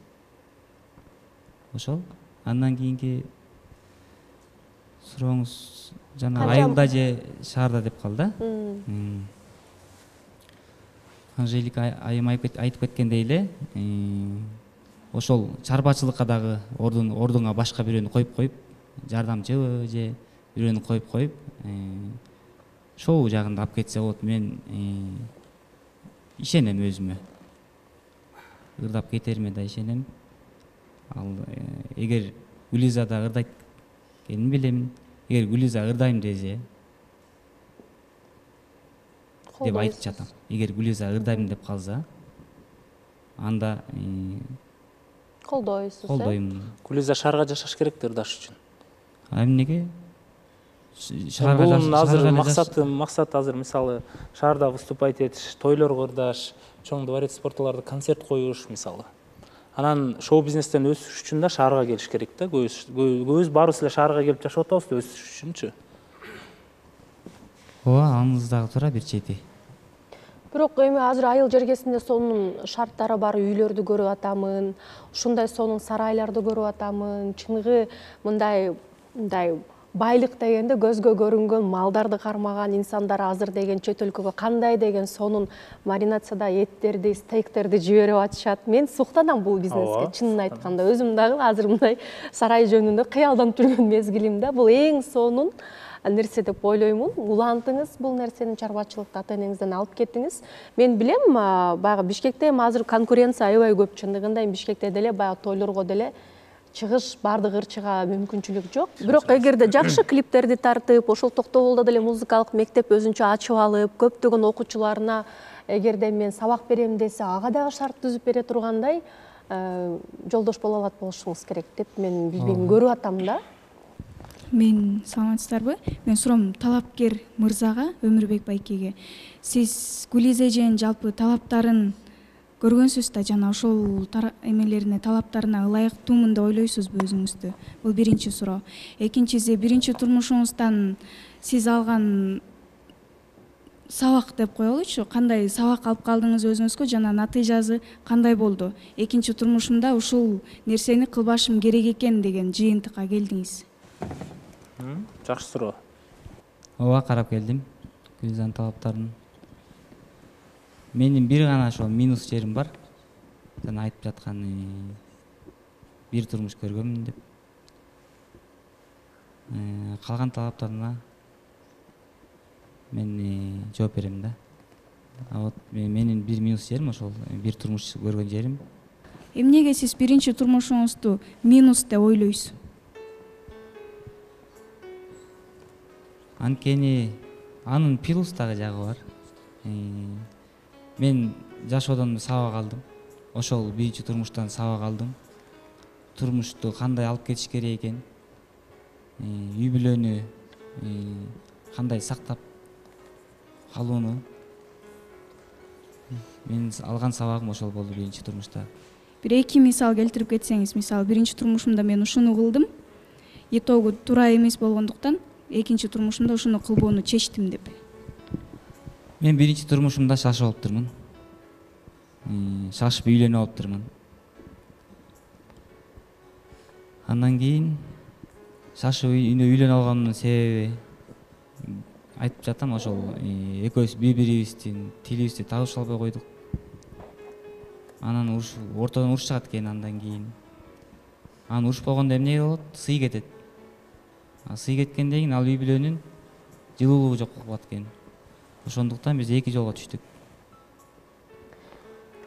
Ошол. Андан кийинки сурооңуз жана айылда же шаарда деп калды да. Анжелика айым айтып кеткендей эле, ошол чарбачылыкка дагы ордуңа башка бирөөнү коюп, жардамчыбы же бирөөнү коюп, шоу жагында алып кетсе болот. Мен ишенем өзүмө. Ырдап кетериме да ишенем. Ал эгер Гүлиза да ырдайт экенин билемин. Эгер Гүлиза ырдайм десе деп айтып жатам. Эгер Гүлиза ырдайм деп калса, анда колдойсуз. Колдойм. Гүлиза шаарга жашаш керек да ырдаш үчүн. Эмнеге? Бул азыр максат азыр мисалы шаарда выступать этиш, тойлорго ырдаш, чоң дворец спорталарда концерт коюш мисалы. Анан шоу бизнестен өсүш үчүн да шаарга келиш керек да. Көбүбүз баарыбыз эле шаарга келип жашап атабыз да өсүш үчүнчү. Ооба, аныңыз дагы туура бир чети. Бирок эми азыр айыл жергесинде сонун шарттары бар үйлөрдү көрүп атамын. Ушундай сонун сарайларды көрүп атамын. Чыныгы мындай байлык дегенде көзгө көрүнгөн малдарды кармаган инсандар азыр деген чет өлкөгө кандай деген сонун маринацияда эттерди, стейктерди жиберип атышат. Мен суктанам бул бизнеске, чынын айтканда. Өзүм дагы азыр мындай сарай жөнүндө кыялданып жүргөн мезгилимде бул эң сонун нерсе деп ойлоймун. Улантыңыз бул нерсени, чарбачылыкты ата энеңизден алып кеттиңиз. Мен билем, баягы Бишкекте азыр конкуренция аябай көп. Чындыгында Бишкекте деле баягы тойлорго деле чыгыш бардык ырчыга мүмкүнчүлүк жок. Бирок эгерде жакшы клиптерди тартып, ошол Токтогулда деле музыкалык мектеп өзүнчө ачып алып, көптөгөн окуучуларына эгерде мен сабак берем десе, ага дагы шарт түзүп бере тургандай жолдош боло алат болушуңуз керек деп мен билбейм, көрүп атам да. Мен саламатсыздарбы? Мен суроом талапкер мырзага, Өмүрбек байкеге. Сиз Гүлиза эженин жалпы талаптарын көргөнсүз да, жана ошол эмелерине, талаптарына ылайыктуумун деп ойлойсузбу өзүңүздү? Бул биринчи суроо. Экинчиси, биринчи турмушуңуздан сиз алган сабак деп коелучу, кандай сабак алып калдыңыз өзүңүзгө жана натыйжасы кандай болду? Экинчи турмушумда ушул нерсени кылбашым керек экен деген жыйынтыкка келдиңиз. Жакшы суроо. Ооба, карап келдим Гүлизанын талаптарын. Менин бир гана ошол минус жерим бар. Жана айтып жаткан бир турмуш көргөнмүн деп. Калган талаптарына мен жооп берем да. Вот менин бир минус жерим ошол бир турмуш көргөн жерим. Эмнеге сиз биринчи турмушуңузду минус деп ойлойсуз? Анткени анын плюс дагы жагы бар. Мен жашоодон сабак алдым. Ошол биринчи турмуштан сабак алдым. Турмушту кандай алып кетиш керек экен, үй бүлөнү кандай сактап калууну. Мен алган сабагым ошол болду биринчи турмушта. Бир эки мисал келтирип кетсеңиз, мисалы биринчи турмушумда мен ушуну кылдым, итогу туура эмес болгондуктан экинчи турмушумда ушуну кылбоону чечтим деп. Мен биринчи турмушумда шашып алыптырмын. Шашып үйлөнүп алыптырмын. Андан кийин шашып үйлөнүп алганымдын себеби айтып жатам, ошол экөөбүз бири-бирибиздин тилибизди табыша албай койдук. анан ортодон уруш чыгат экен. Андан кийин анан уруш болгондо эмне болот? Сый кетет. Сый кеткенден кийин ал үй бүлөнүн жылуулугу жок болуп калат экен. Ошондуктан биз эки жолго түштүк.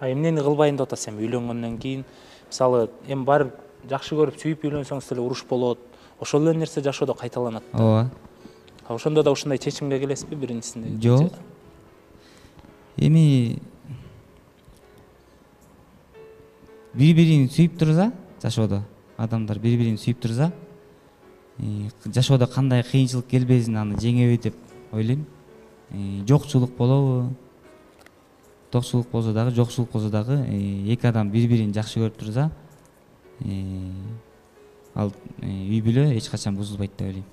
Эмнени кылбайын деп атасыз эми үйлөнгөндөн кийин? Мисалы, эми барып жакшы көрүп сүйүп үйлөнсөңүз деле уруш болот. Ошол эле нерсе жашоодо кайталанат. Ооба. Ошондо да ушундай чечимге келесизби биринчисинде? Жок. Эми бири-бирин сүйүп турса, жашоодо адамдар бири-бирин сүйүп турса, жашоодо кандай кыйынчылык келбесин аны жеңеби деп ойлойм. Жокчулук болобу, токчулук болсо дагы, жокчулук болсо дагы, эки адам бири-бирин жакшы көрүп турса, ал үй бүлө эч качан бузулбайт деп ойлойм.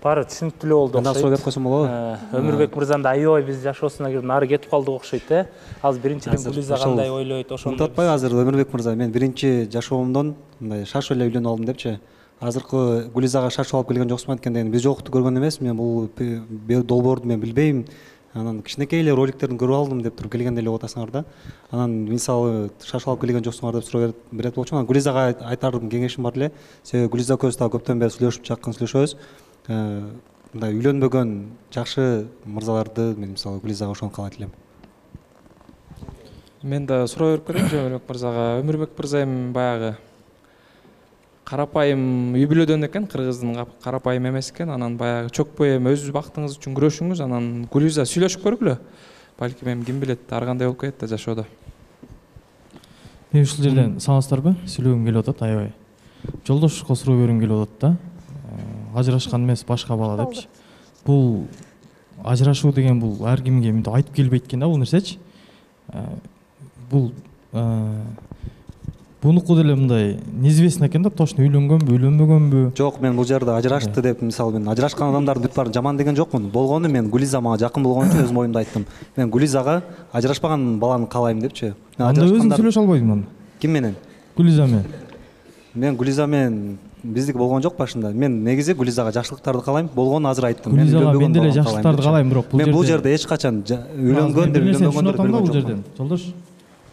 Баары түшүнүктүү болду. Анда суроо берип койсом болобу? Өмүрбек мырзам да аябай биз жашоосуна кирип нары кетип калдык окшойт, Азыр биринчиден Гүлиза кандай ойлойт, ошону. Унутуп атпайбы азыр Өмүрбек мырза, мен биринчи жашоомдон мындай шашып эле үйлөнүп алдым депчи. Азыркы Гүлизага шашып алып келген жоксуңбу анткени биз жокту көргөн эмес, мен бул долбоорду мен билбейм. Анан кичинекей эле роликтерин көрүп алдым деп туруп келгенде эле атасыңар да. Анан мисалы шашып алып келген жоксуңар деп суроо берет болчумун. Анан Гүлизага айтардым кеңешим бар эле. Себеби Гүлиза экөөбүз дагы көптөн бери сүйлөшүп жакын сүйлөшөбүз. Мындай үйлөнбөгөн жакшы мырзаларды мен мисалы Гүлизага ошону каалайт элем. Мен да суроо берип көрөйүнчү Өмүрбек мырзага. Өмүрбек мырза эми баягы карапайым үй бүлөдөн экен, кыргыздын карапайым эмес экен. Анан баягы чөкпөй эми өз бактыңыз үчүн күрөшүңүз, анан Гүлиза сүйлөшүп көргүлө. Балким эми ким билет, ар кандай болуп кетет да жашоодо. Мен ушул жерден саламатсыздарбы? Сүйлөгүм келип атат аябай. Жолдошко суроо бергүм келип атат да. Ажырашкан эмес башка бала депчи. Бул ажырашуу деген бул ар кимге мынтип айтып келбейт экен да бул нерсечи. Бул бунуку деле мындай неизвестно экен да, точно үйлөнгөнбү, үйлөнбөгөнбү? Жок, мен бул жерде ажырашты деп мисалы мен ажырашкан адамдарды бүт баарын жаман деген жокмун. Болгону мен Гүлиза мага жакын болгон үчүн өзүм оюмду айттым. Мен Гүлизага ажырашпаган баланы каалайм депчи. Анда өзүң сүйлөшө албайсың анда. Ким менен? Гүлиза менен. Мен Гүлиза менен биздики болгон жок башында. Мен негизи Гүлизага жакшылыктарды каалайм. Болгонун азыр айттым. Гүлизага мен деле жакшылыктарды каалайм, бирок мен бул жерде эч качан үйлөнгөн деп үйлөнгөндөрдү бул жерден. Жолдош,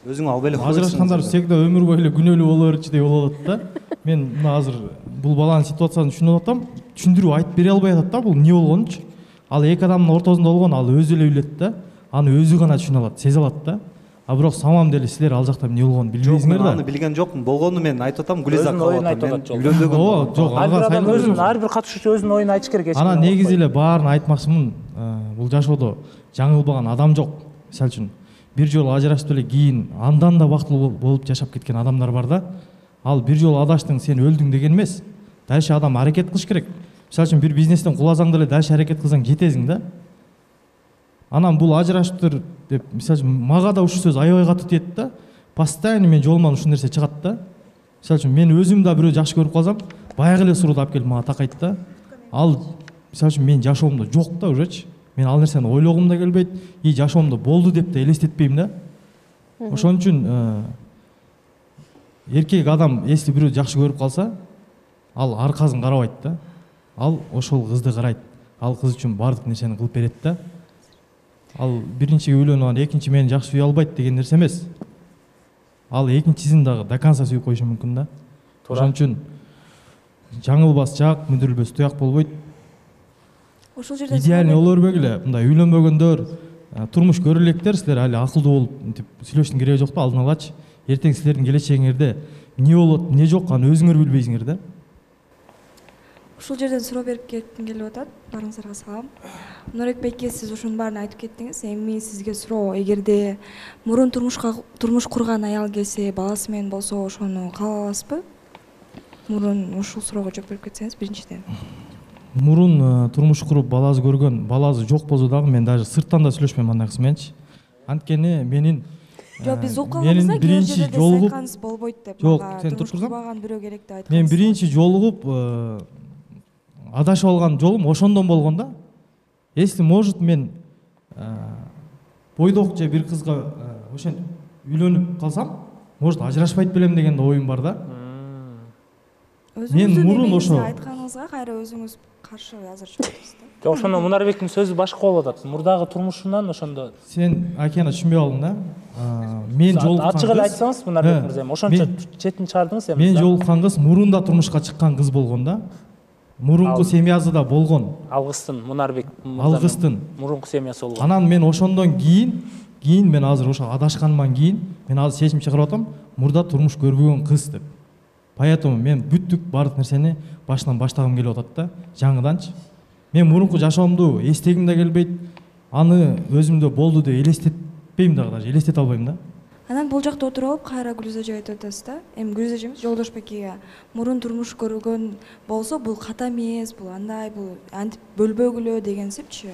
өзүң алып эле ажырашкандар всегда өмүр бою эле күнөөлүү боло берчү деп болот да. Мен мына азыр бул баланын ситуациясын түшүнүп атам. Түшүндүрүп айтып бере албай атат да бул эмне болгонучу. Ал эки адамдын ортосунда болгон, ал өзү эле билет да. Аны өзү гана түшүнө алат, сезе алат да. А бирок самам деле силер ал жакта эмне болгонун билбейсиңер да. Аны билген жокмун. Болгону мен айтып атам, Гүлиза калып атат. Ооба, жок, ар бир катышуучу өзүнүн оюн айтыш керек. Анан негизи эле баарын айтмакчымын. Бул жашоодо жаңылбаган адам жок. Мисалы үчүн бир жолу ажырашып эле кийин андан да бактылуу болуп жашап кеткен адамдар бар да. Ал бир жолу адаштың, сен өлдүң деген эмес. Дальше адам аракет кылыш керек. Мисалы үчүн бир бизнестен куласаң деле дальше аракет кылсаң жетесиң да. Анан бул ажырашыптыр деп, мисалы үчүн мага да ушул сөз аябай катуу тиет да. Постоянно мен жолуман ушул нерсе чыгат да. Мисалы үчүн мен өзүм да бирөө жакшы көрүп калсам, баягы эле сурооду алып келип мага такайт да. Ал мисалы үчүн мен жашоомдо жок да ужечи. Мен ал нерсени ойлогум да келбейт, и жашоомдо болду деп да элестетпейм да. Ошон үчүн эркек адам если бирөө жакшы көрүп калса, ал аркасын карабайт да. Ал ошол кызды карайт. Ал кыз үчүн баардык нерсени кылып берет да. Ал биринчиге үйлөнүп анан экинчи мени жакшы сүйө албайт деген нерсе эмес. Ал экинчисин дагы до конца сүйүп коюшу мүмкүн да. Ошон үчүн жаңылбас жак, мүдүрүлбөс туяк болбойт. Ошол жерде идеальный боло бербегиле. Мындай үйлөнбөгөндөр, турмуш көрө электер, силер али акылдуу болуп мынтип сүйлөштүн кереги жок да, алдын алачы. Эртең силердин келечегиңерде эмне болот, эмне жок, аны өзүңөр билбейсиңер да. Ушул жерден суроо берип кетким келип атат. Баарыңыздарга салам. Нурек байке, сиз ушунун баарын айтып кеттиңиз. Эми сизге суроо, эгерде мурун турмуш курган аял келсе, баласы менен болсо, ошону каалай аласызбы? Мурун ушул суроого жооп берип кетсеңиз биринчиден. Мурун турмуш куруп баласы көргөн, баласы жок болсо дагы мен даже сырттан да сүйлөшпөйм андай кыз мененчи. Анткени менин Жок, биз угуп калганбыз, биринчи жолугуп айтканыңыз болбойт деп. Жок, сен туруп турсаң. Курбаган бирөө керек деп айтканбыз. Мен биринчи жолугуп адашып алган жолум ошондон болгон да. Если может мен бойдок же бир кызга ошентип үйлөнүп калсам, может ажырашпайт белем деген да оюм бар да. Мен мурун ошо турмушуңузга кайра өзүңүз каршы азыр чыгып атасыз да. Жок, ошондо Мунарбектин сөзү башка болуп атат. Мурдагы турмушунан ошондо Сен Акена түшүнбөй калдың да. Мен жолуккан ачык эле айтсаңыз Мунарбек мырза, ошончо четин чыгардыңыз эми. Мен жолуккан кыз мурунда турмушка чыккан кыз болгон да. Мурунку семьясыда болгон. Алгыстын Мунарбек Алгыстын мурунку семьясы болгон. Анан мен ошондон кийин мен азыр ошо адашканыман кийин мен азыр чечим чыгарып атам, мурда турмуш көрбөгөн кыз деп. Поэтому мен бүттүк баардык нерсени башынан баштагым келип атат да, жаңыданчы. Мен мурунку жашоомду эстегим да келбейт, аны өзүмдө болду деп элестетпейм дагы, даже элестете албайм да. Анан бул жакта отуруп алып кайра Гүлза эже айтып атасыз да. Эми Гүлза эжемиз Жолдошбек эге мурун турмуш көргөн болсо бул ката эмес, бул андай, бул антип бөлбөгүлө дегенсипчи.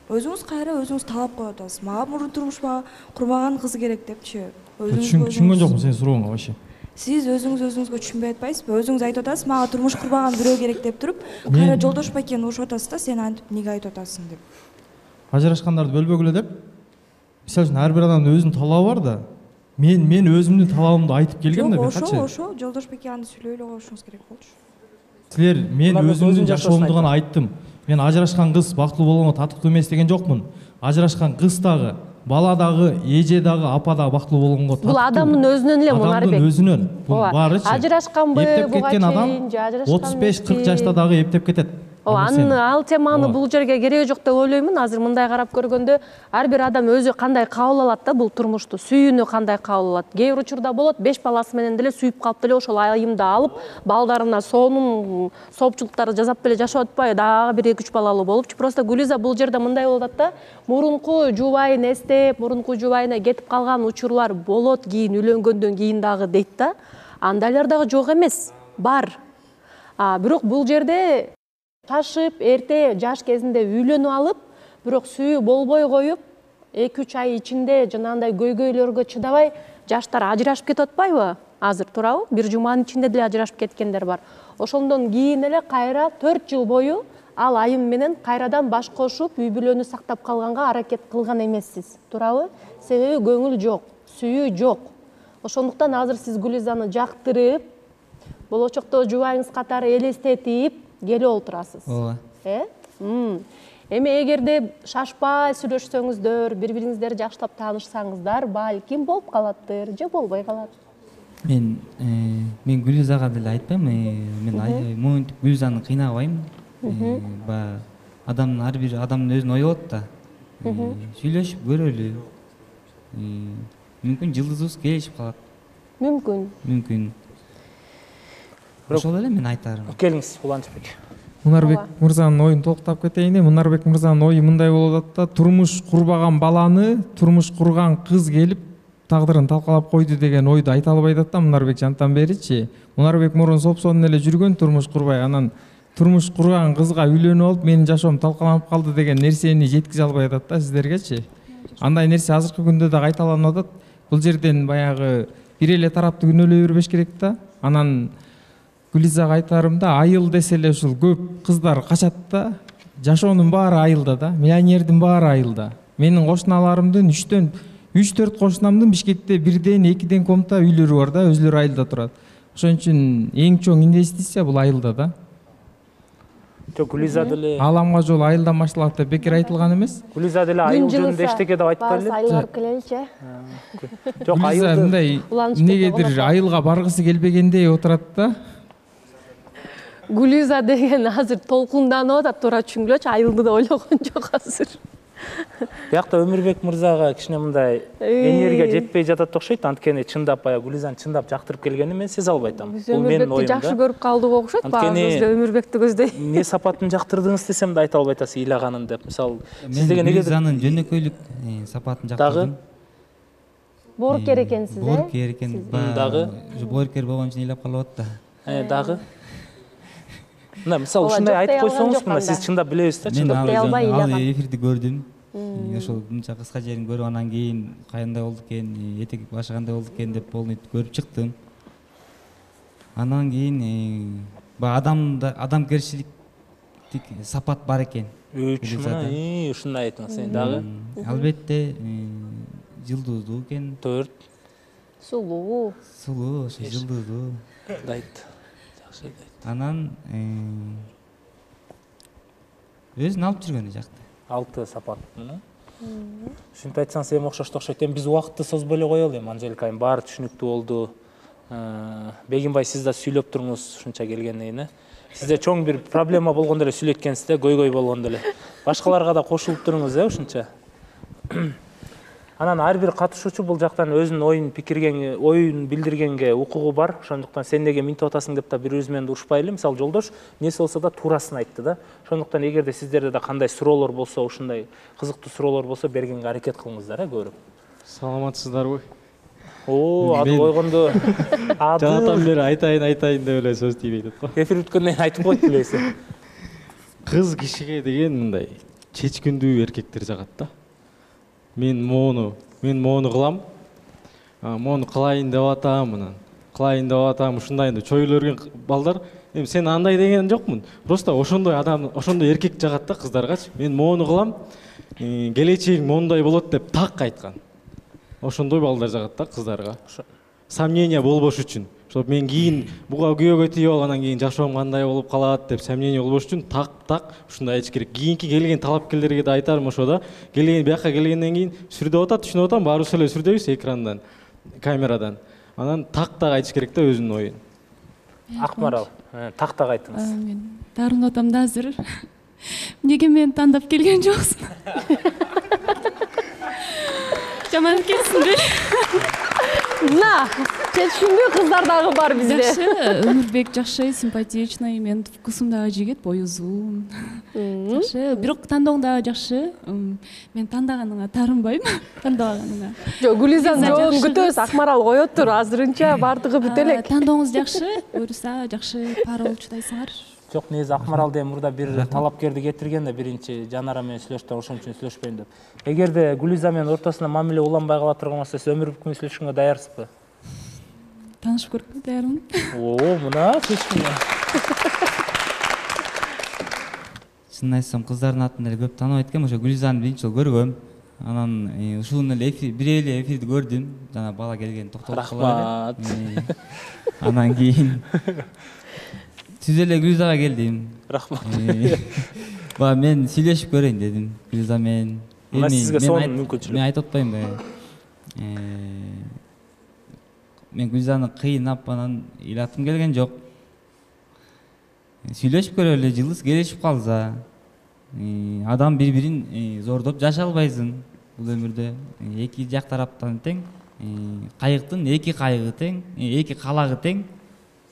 Өзүңүз кайра өзүңүз талап коюп атасыз. Мага мурун турмуш курбаган кыз керек депчи. Түшүнгөн жокмун сенин сурооңо вообще. Сиз өзүңүзгө түшүнбөй атпайсызбы? Өзүңүз айтып атасыз, мага турмуш курбаган бирөө керек деп туруп, кайра Жолдошбек экени урушуп атасыз да, сен антип эмнеге айтып атасың деп. Ажырашкандарды бөлбөгүлө деп. Мисалы үчүн ар бир адамдын өзүнүн талабы бар да. Мен өзүмдүн талабымды айтып келгем да, мен качы. Ошо Жолдошбек эге аны сүйлөй эле коюшуңуз керек болчу. Силер мен өзүмдүн жашоомду гана айттым. Мен ажырашкан кыз бактылуу болгонго татыктуу эмес деген жокмун. Ажырашкан кыз дагы, бала дагы, эже дагы, апа дагы бактылуу болгонго татыктуу. Бул адамдын өзүнөн эле Мунарбек. Адамдын өзүнөн. Бул баарычы. Ажырашканбы, буга чейин же ажырашкан 35-40 жашта дагы эптеп кетет. Ал теманы бул жерге кереги жок деп ойлоймун. Азыр мындай карап көргөндө ар бир адам өзү кандай кабыл алат да бул турмушту, сүйүүнү кандай кабыл алат. Кээ бир учурда болот, 5 баласы менен деле сүйүп калып деле ошол айымды алып, балдарына сонун соопчулуктарды жасап деле жашап атпайбы, дагы бир 2-3 балалуу болупчу. Просто Гүлиза бул жерде мындай болуп атат да, мурунку жубайын эстеп, мурунку жубайына кетип калган учурлар болот, кийин үйлөнгөндөн кийин дагы дейт да. Андайлар дагы жок эмес, бар. Бирок бул жерде ташып, эрте жаш кезинде үйлөнүп алып, бирок сүйүү болбой коюп, 2-3 ай ичинде жанагындай көйгөйлөргө чыдабай, жаштар ажырашып кетип атпайбы? Азыр туурабы? Бир жуманын ичинде деле ажырашып кеткендер бар. Ошондон кийин эле кайра 4 жыл бою ал айым менен кайрадан баш кошуп, үй бүлөнү сактап калганга аракет кылган эмессиз. Туурабы? Себеби көңүл жок, сүйүү жок. Ошондуктан азыр сиз Гүлизаны жактырып, болочокто жубайыңыз катары элестетип келип отурасыз. Ооба. Эми эгерде шашпай сүйлөшсөңүздөр, бири-бириңиздерди жакшылап таанышсаңыздар, балким болуп калаттыр, же болбой калат. Мен Гүлизага деле айтпайм, мен монтип Гүлизаны кыйнабайм. Баягы адамдын ар бир адамдын өзүнүн ою болот да. Сүйлөшүп көрөлү. Мүмкүн жылдызыбыз келишип калат. Мүмкүн. Ошол эле мен айтарым. Келиңиз, Уланчбек. Мунарбек мырзанын оюн толуктап кетейин. Мунарбек мырзанын ою мындай болуп атат да, турмуш курбаган баланы турмуш курган кыз келип тагдырын талкалап койду деген ойду айта албай атат да Мунарбек жанттан беричи. Мунарбек мурун сопсонун эле жүргөн, турмуш курбай, анан турмуш курган кызга үйлөнүп алып, менин жашоом талкаланып калды деген нерсени жеткизе албай атат да сиздергечи. Андай нерсе азыркы күндө дагы айталанып атат. Бул жерден баягы бир эле тарапты күнөөлөй бербеш керек да. Анан Гүлизага айтарым да, айыл десе эле ушул көп кыздар качат да. Жашоонун баары айылда да, миллионердин баары айылда. Менин кошуналарымдын 3-4 кошунамдын Бишкекте 1ден 2ден комта үйлөрү бар да, өзүлөрү айылда турат. Ошон үчүн эң чоң инвестиция бул айылда да. Жок, Гүлиза деле Ааламга жол айылдан башталат деп бекер айтылган эмес. Гүлиза деле айыл жөнүндө эчтеке деп айтып эле. Айылга келеличи. Жок, Гүлиза мындай эмнегедир айылга баргысы келбегендей отурат да. Гүлиза деген азыр толкунданып атат, туура түшүнгүлөчү, айылды да ойлогон жок азыр. Биякта Өмүрбек мырзага кичине мындай энергия жетпей жатат окшойт, анткени чындап баягы Гүлизаны чындап жактырып келгенин мен сезе албай атам. Биз Өмүрбекти жакшы көрүп калдык окшойт, баарыбыз Өмүрбекти көздөй. Эмне сапатын жактырдыңыз десем да айта албай атасыз, ыйлаганын деп. Мисалы, сиз деген Гүлизанын жөнөкөйлүк сапатын жактырдым. Боорукер экенсиз, Боорукер экен. Дагы боорукер болгон үчүн ыйлап калып атат да. Дагы мына мисалы ушундай айтып койсоңуз, мына сиз чындап билебиз да, чындап ал эфирди көрдүм. Ошол мынча кыска жерин көрүп анан кийин кандай болду экен, этек башы кандай болду экен деп полный көрүп чыктым. Анан кийин баягы адамгерчиликтик сапат бар экен. Ушундай айтыңыз, дагы. Албетте жылдыздуу экен. 4. Сулуу, ошо жылдыздуу. Дайт. Жакшы дайт. Анан өзүн алып жүргөн жакты. 6 сапат. Ушинтип айтсаңыз эми окшошту окшойт. Эми биз убакытты созбой эле коелу. Эми Анжелика айым баары түшүнүктүү болду. Бегимбай, сиз да сүйлөп туруңуз ушунча келгенден кийин. Сизде чоң бир проблема болгондо эле сүйлөткенсиз да, көйгөй болгондо эле. Башкаларга да кошулуп туруңуз, ушунча. Анан ар бир катышуучу бул жактан өзүнүн оюн билдиргенге укугу бар. Ошондуктан сен неге минтип атасың деп да бири-бирибиз менен урушпайлы. Мисалы жолдош нерсе болсо да туурасын айтты да. Ошондуктан эгерде сиздерде да кандай суроолор болсо, ушундай кызыктуу суроолор болсо бергенге аракет кылыңыздар, көбүрөөк. Саламатсыздарбы? Ады койгондо Жанатан бери айтайын деп эле сөз тийбей атат го. Эфир бүткөндөн кийин айтып койт билесиз. Кыз кишиге деген мындай чечкиндүү эркектер жагат да. Мен мону кылам. Мону кылайын деп атам, ушундай деп чоюлу өргөн балдар. Эми сен андай деген жокмун. Просто ошондой адам, ошондой эркек жагат да кыздаргачы. Мен мону кылам, келечегиң мондай болот деп так айткан. Ошондой балдар жагат да кыздарга. Сомнения болбош үчүн. Чтоб мен кийин буга күйөөгө тийип алгандан кийин жашоом кандай болуп калат деп сомнение болбош үчүн так ушундай айтыш керек. Кийинки келген талапкерлерге да айтарым ошо да. Бияка келгенден кийин сүрдөп атат, түшүнүп атам, баарыбыз эле сүрдөбүз экрандан, камерадан. Анан так айтыш керек да өзүнүн оюн. Акмарал, так айтыңыз. Мен таарынып атам да азыр. Неге мени тандап келген жоксуң? Жаман экенсиң. На, чечкиндүү кыздар дагы бар бизде. Жакшы, Өмүрбек жакшы, симпатичный, менин вкусум дагы жигит, бою узун. Жакшы, бирок тандооң дагы жакшы. Мен тандаганыңа таарынбайм, тандабаганыңа. Жок, Гүлизанын жообун күтөбүз, Акмарал коёттур, азырынча бардыгы бүт элек. Тандооңуз жакшы, буюрса жакшы пара болуп чыдайсыңар. Жок, негизи Акмаралды мурда бир талапкерди кетирген да, биринчи Жанара менен сүйлөштүм, ошон үчүн сүйлөшпөйм деп. Эгерде Гүлиза менен ортосунда мамиле уланбай кала турган болсо, сиз Өмүрбек менен сүйлөшкөнгө даярсызбы? Таанышып көргөнгө даярмын. Мына чечкине. Чынын айтсам, кыздардын атын эле көп тааныбайт экенмин, ошо Гүлизаны биринчи жолу көргөм. Анан ушул эле бир эле эфирди көрдүм. Жана бала келген токтолуп калып. Рахмат. Анан кийин түз эле Гүлизага келдим. Рахмат. Мен сүйлөшүп көрөйүн дедим Гүлиза менен. Сизге сонун мүмкүнчүлүк. Мен айтып атпаймынбы? Мен Гүлизаны кыйнап анан ыйлаткым келген жок. Сүйлөшүп көрөлү, жылыбыз келишип калса. Адам бири-бирин зордоп жашай албайсың бул өмүрдө. Эки жак тараптан тең, кайыктын эки кайыгы тең, эки калагы тең.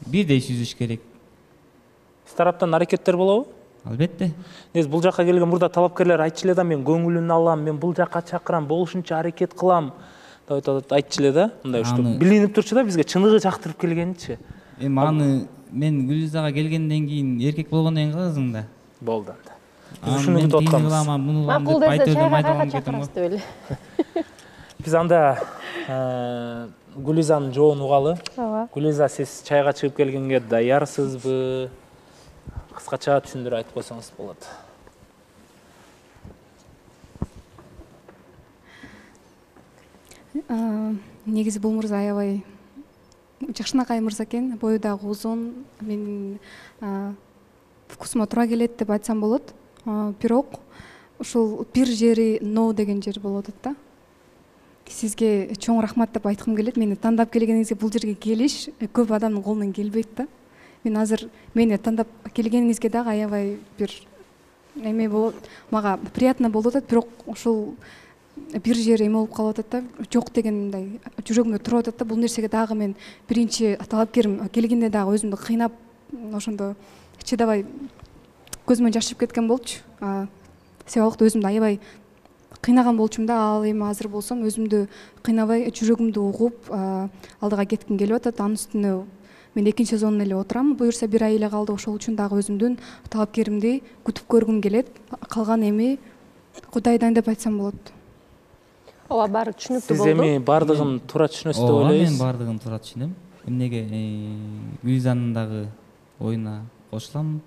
Бирдей сүзүш керек. Сиз тараптан аракеттер болобу? Албетте. Негизи бул жакка келген мурда талапкерлер айтчу эле да, мен көңүлүн алам, мен бул жакка чакырам, болушунча аракет кылам деп айтчу эле да. Мындай ушту билинип турчу да, бизге чыныгы жактырып келгенчи. Эми аны мен Гүлизага келгенден кийин эркек болгондон кийин кыласың да. Болду анда. Биз ушуну күтүп атканбыз. Макул десе чайга чакырасыз деп эле. Биз анда Гүлизанын жообун угалы. Гүлиза, сиз чайга чыгып келгенге даярсызбы? Кыскача түшүндүрүп айтып койсоңуз болот. Негизи бул мырза аябай жакшынакай мырза экен, бою дагы узун, менин вкусума туура келет деп айтсам болот. Бирок ушул бир жери но деген жер болуп атат да. Сизге чоң рахмат деп айткым келет. Мени тандап келгениңизге, бул жерге келиш көп адамдын колунан келбейт да. Мен азыр мени тандап келгениңизге дагы аябай бир эме болот, мага приятно болуп атат, бирок ошол бир жер эме болуп калып атат да, жок дегендей жүрөгүмдө туруп атат да. Бул нерсеге дагы мен биринчи талапкерим келгенде дагы өзүмдү кыйнап, ошондо чыдабай көзүмөн жаш чыгып кеткен болчу. Себеп өзүмдү аябай кыйнаган болчумун да. Ал эми азыр болсом өзүмдү кыйнабай, жүрөгүмдү угуп алдыга кетким келип атат. Анын үстүнө мен экинчи сезонун эле отурам. Буюрса бир ай эле калды. Ошол үчүн дагы өзүмдүн талапкеримди күтүп көргүм келет. Калган эми Кудайдан деп айтсам болот. Ооба, баары түшүнүктүү болду. Сиз эми бардыгын туура түшүнөсүз деп ойлойсуз? Мен бардыгын туура түшүнөм. Эмнеге Гүлизанын дагы оюна кошулам.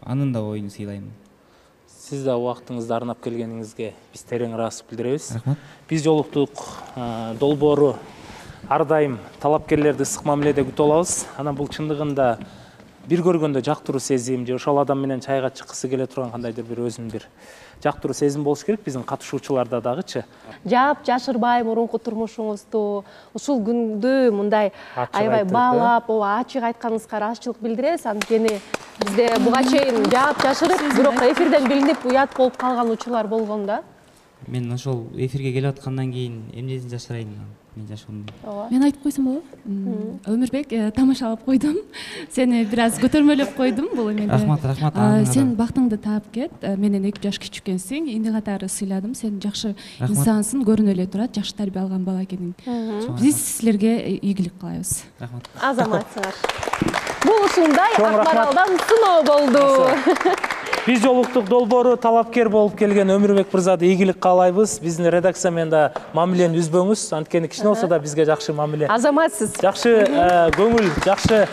Анын да оюн сыйлайм. Сиз да убактыңызды арнап келгениңизге биз терең ыраазычылык билдиребиз. Рахмат. Биз жолуктук, долбоору ар дайым талапкерлерди ысык мамиледе күтүп алабыз. Анан бул чындыгында бир көргөндө жактыруу сезим же ошол адам менен чайга чыккысы келе турган кандайдыр бир өзүнүн бир жактыруу сезим болуш керек биздин катышуучуларда дагычы. Жаап жашырбай мурунку турмушуңузду ушул күндү мындай аябай баалап, ачык айтканыңызга ыраазычылык билдиребиз. Анткени бизде буга чейин жаап жашырып, бирок эфирден билинип уят болуп калган учурлар болгон да. Мен ошол эфирге келип аткандан кийин эмнесин жашырайын, мен жашоомду. Мен айтып койсом болобу? Өмүрбек, тамашалап койдум. Сени бир аз көтөрмөлөп койдум бул эменде. Рахмат. Сен бактыңды таап кет. Менен 2 жаш кичүү экенсиң. Ини катары сыйладым. Сен жакшы инсансың, көрүнө эле турат. Жакшы тарбия алган бала экениң. Биз силерге ийгилик каалайбыз. Рахмат. Азаматсыңар. Бул ушундай Акмаралдан сыноо болду. Биз жолуктук долбоору талапкер болуп келген Өмүрбек мырзады ийгилик каалайбыз. Биздин редакция менен да мамилени үзбөңүз. Анткени кичине болсо да бизге жакшы мамиле. Азаматсыз. Жакшы көңүл, жакшы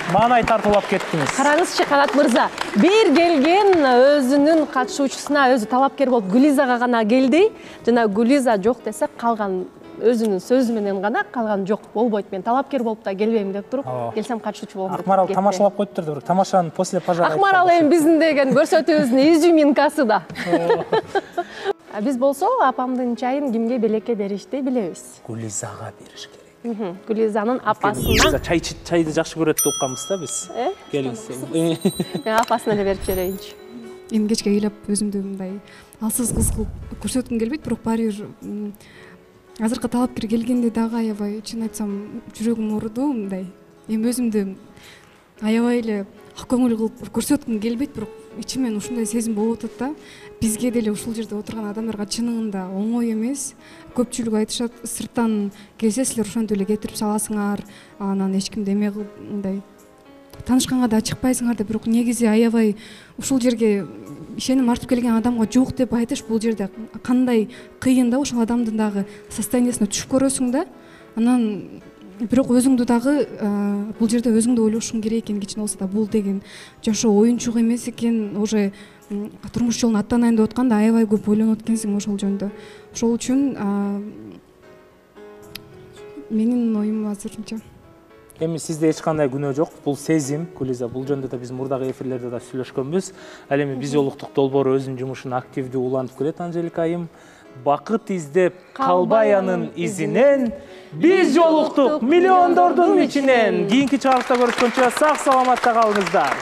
маанай тартуулап кеттиңиз. Караңызчы, Канат мырза, бир келген өзүнүн катышуучусуна, өзү талапкер болуп Гүлизага гана келди. Жана Гүлиза жок десе, калган өзүнүн сөзү менен гана калган жок болбойт. Мен талапкер болуп да келбейм деп туруп, келсем катышуучу болом деп. Акмарал тамашалап коюптур, бирок тамашаны после пожара. Акмарал эми биздин деген көрсөтүүбүздүн изюминкасы да. Биз болсо апамдын чайын кимге белекке беришти билебиз. Гүлизага бериш керек. Гүлизанын апасына. Чайды жакшы көрөт деп укканбыз да биз. Келиңиз. Мен апасына эле берип жиберейинчи. Эми кечке ыйлап өзүмдү мындай алсыз кыз кылып көрсөткүм келбейт, бирок баары бир азыркы талапкер келгенде дагы аябай, чын айтсам, жүрөгүм ооруду мындай. Эми өзүмдү аябай эле ак көңүл кылып көрсөткүм келбейт, бирок ичимен ушундай сезим болуп атат да. Бизге деле ушул жерде отурган адамдарга чынында оңой эмес. Көпчүлүк айтышат, сырттан келсе силер ошентип эле кетирип саласыңар, анан эч кимди эме кылып мындай таанышканга да чыкпайсыңар деп, бирок негизи аябай ушул жерге ишеним артып келген адамга жок деп айтыш, бул жерде кандай кыйын да, ошол адамдын дагы состояниясына түшүп көрөсүң да. Анан бирок өзүңдү дагы бул жерде өзүңдү ойлошуң керек экен, кичине болсо да бул деген жашоо оюнчук эмес экен, уже турмуш жолун аттанайын деп атканда аябай көп ойлонот экенсиң ошол жөнүндө. Ошол үчүн менин оюм азырынча. Эми сизде эч кандай күнөө жок. Бул сезим, Гүлиза. Бул жөнүндө да биз мурдагы эфирлерде да сүйлөшкөнбүз. Ал эми биз жолуктук долбоору өзүнүн жумушун активдүү улантып келет, Анжелика айым. Бакыт издеп калбай анын изинен, биз жолуктук миллиондордун ичинен. Кийинки чыгарылышта көрүшкөнчө сак саламатта калыңыздар.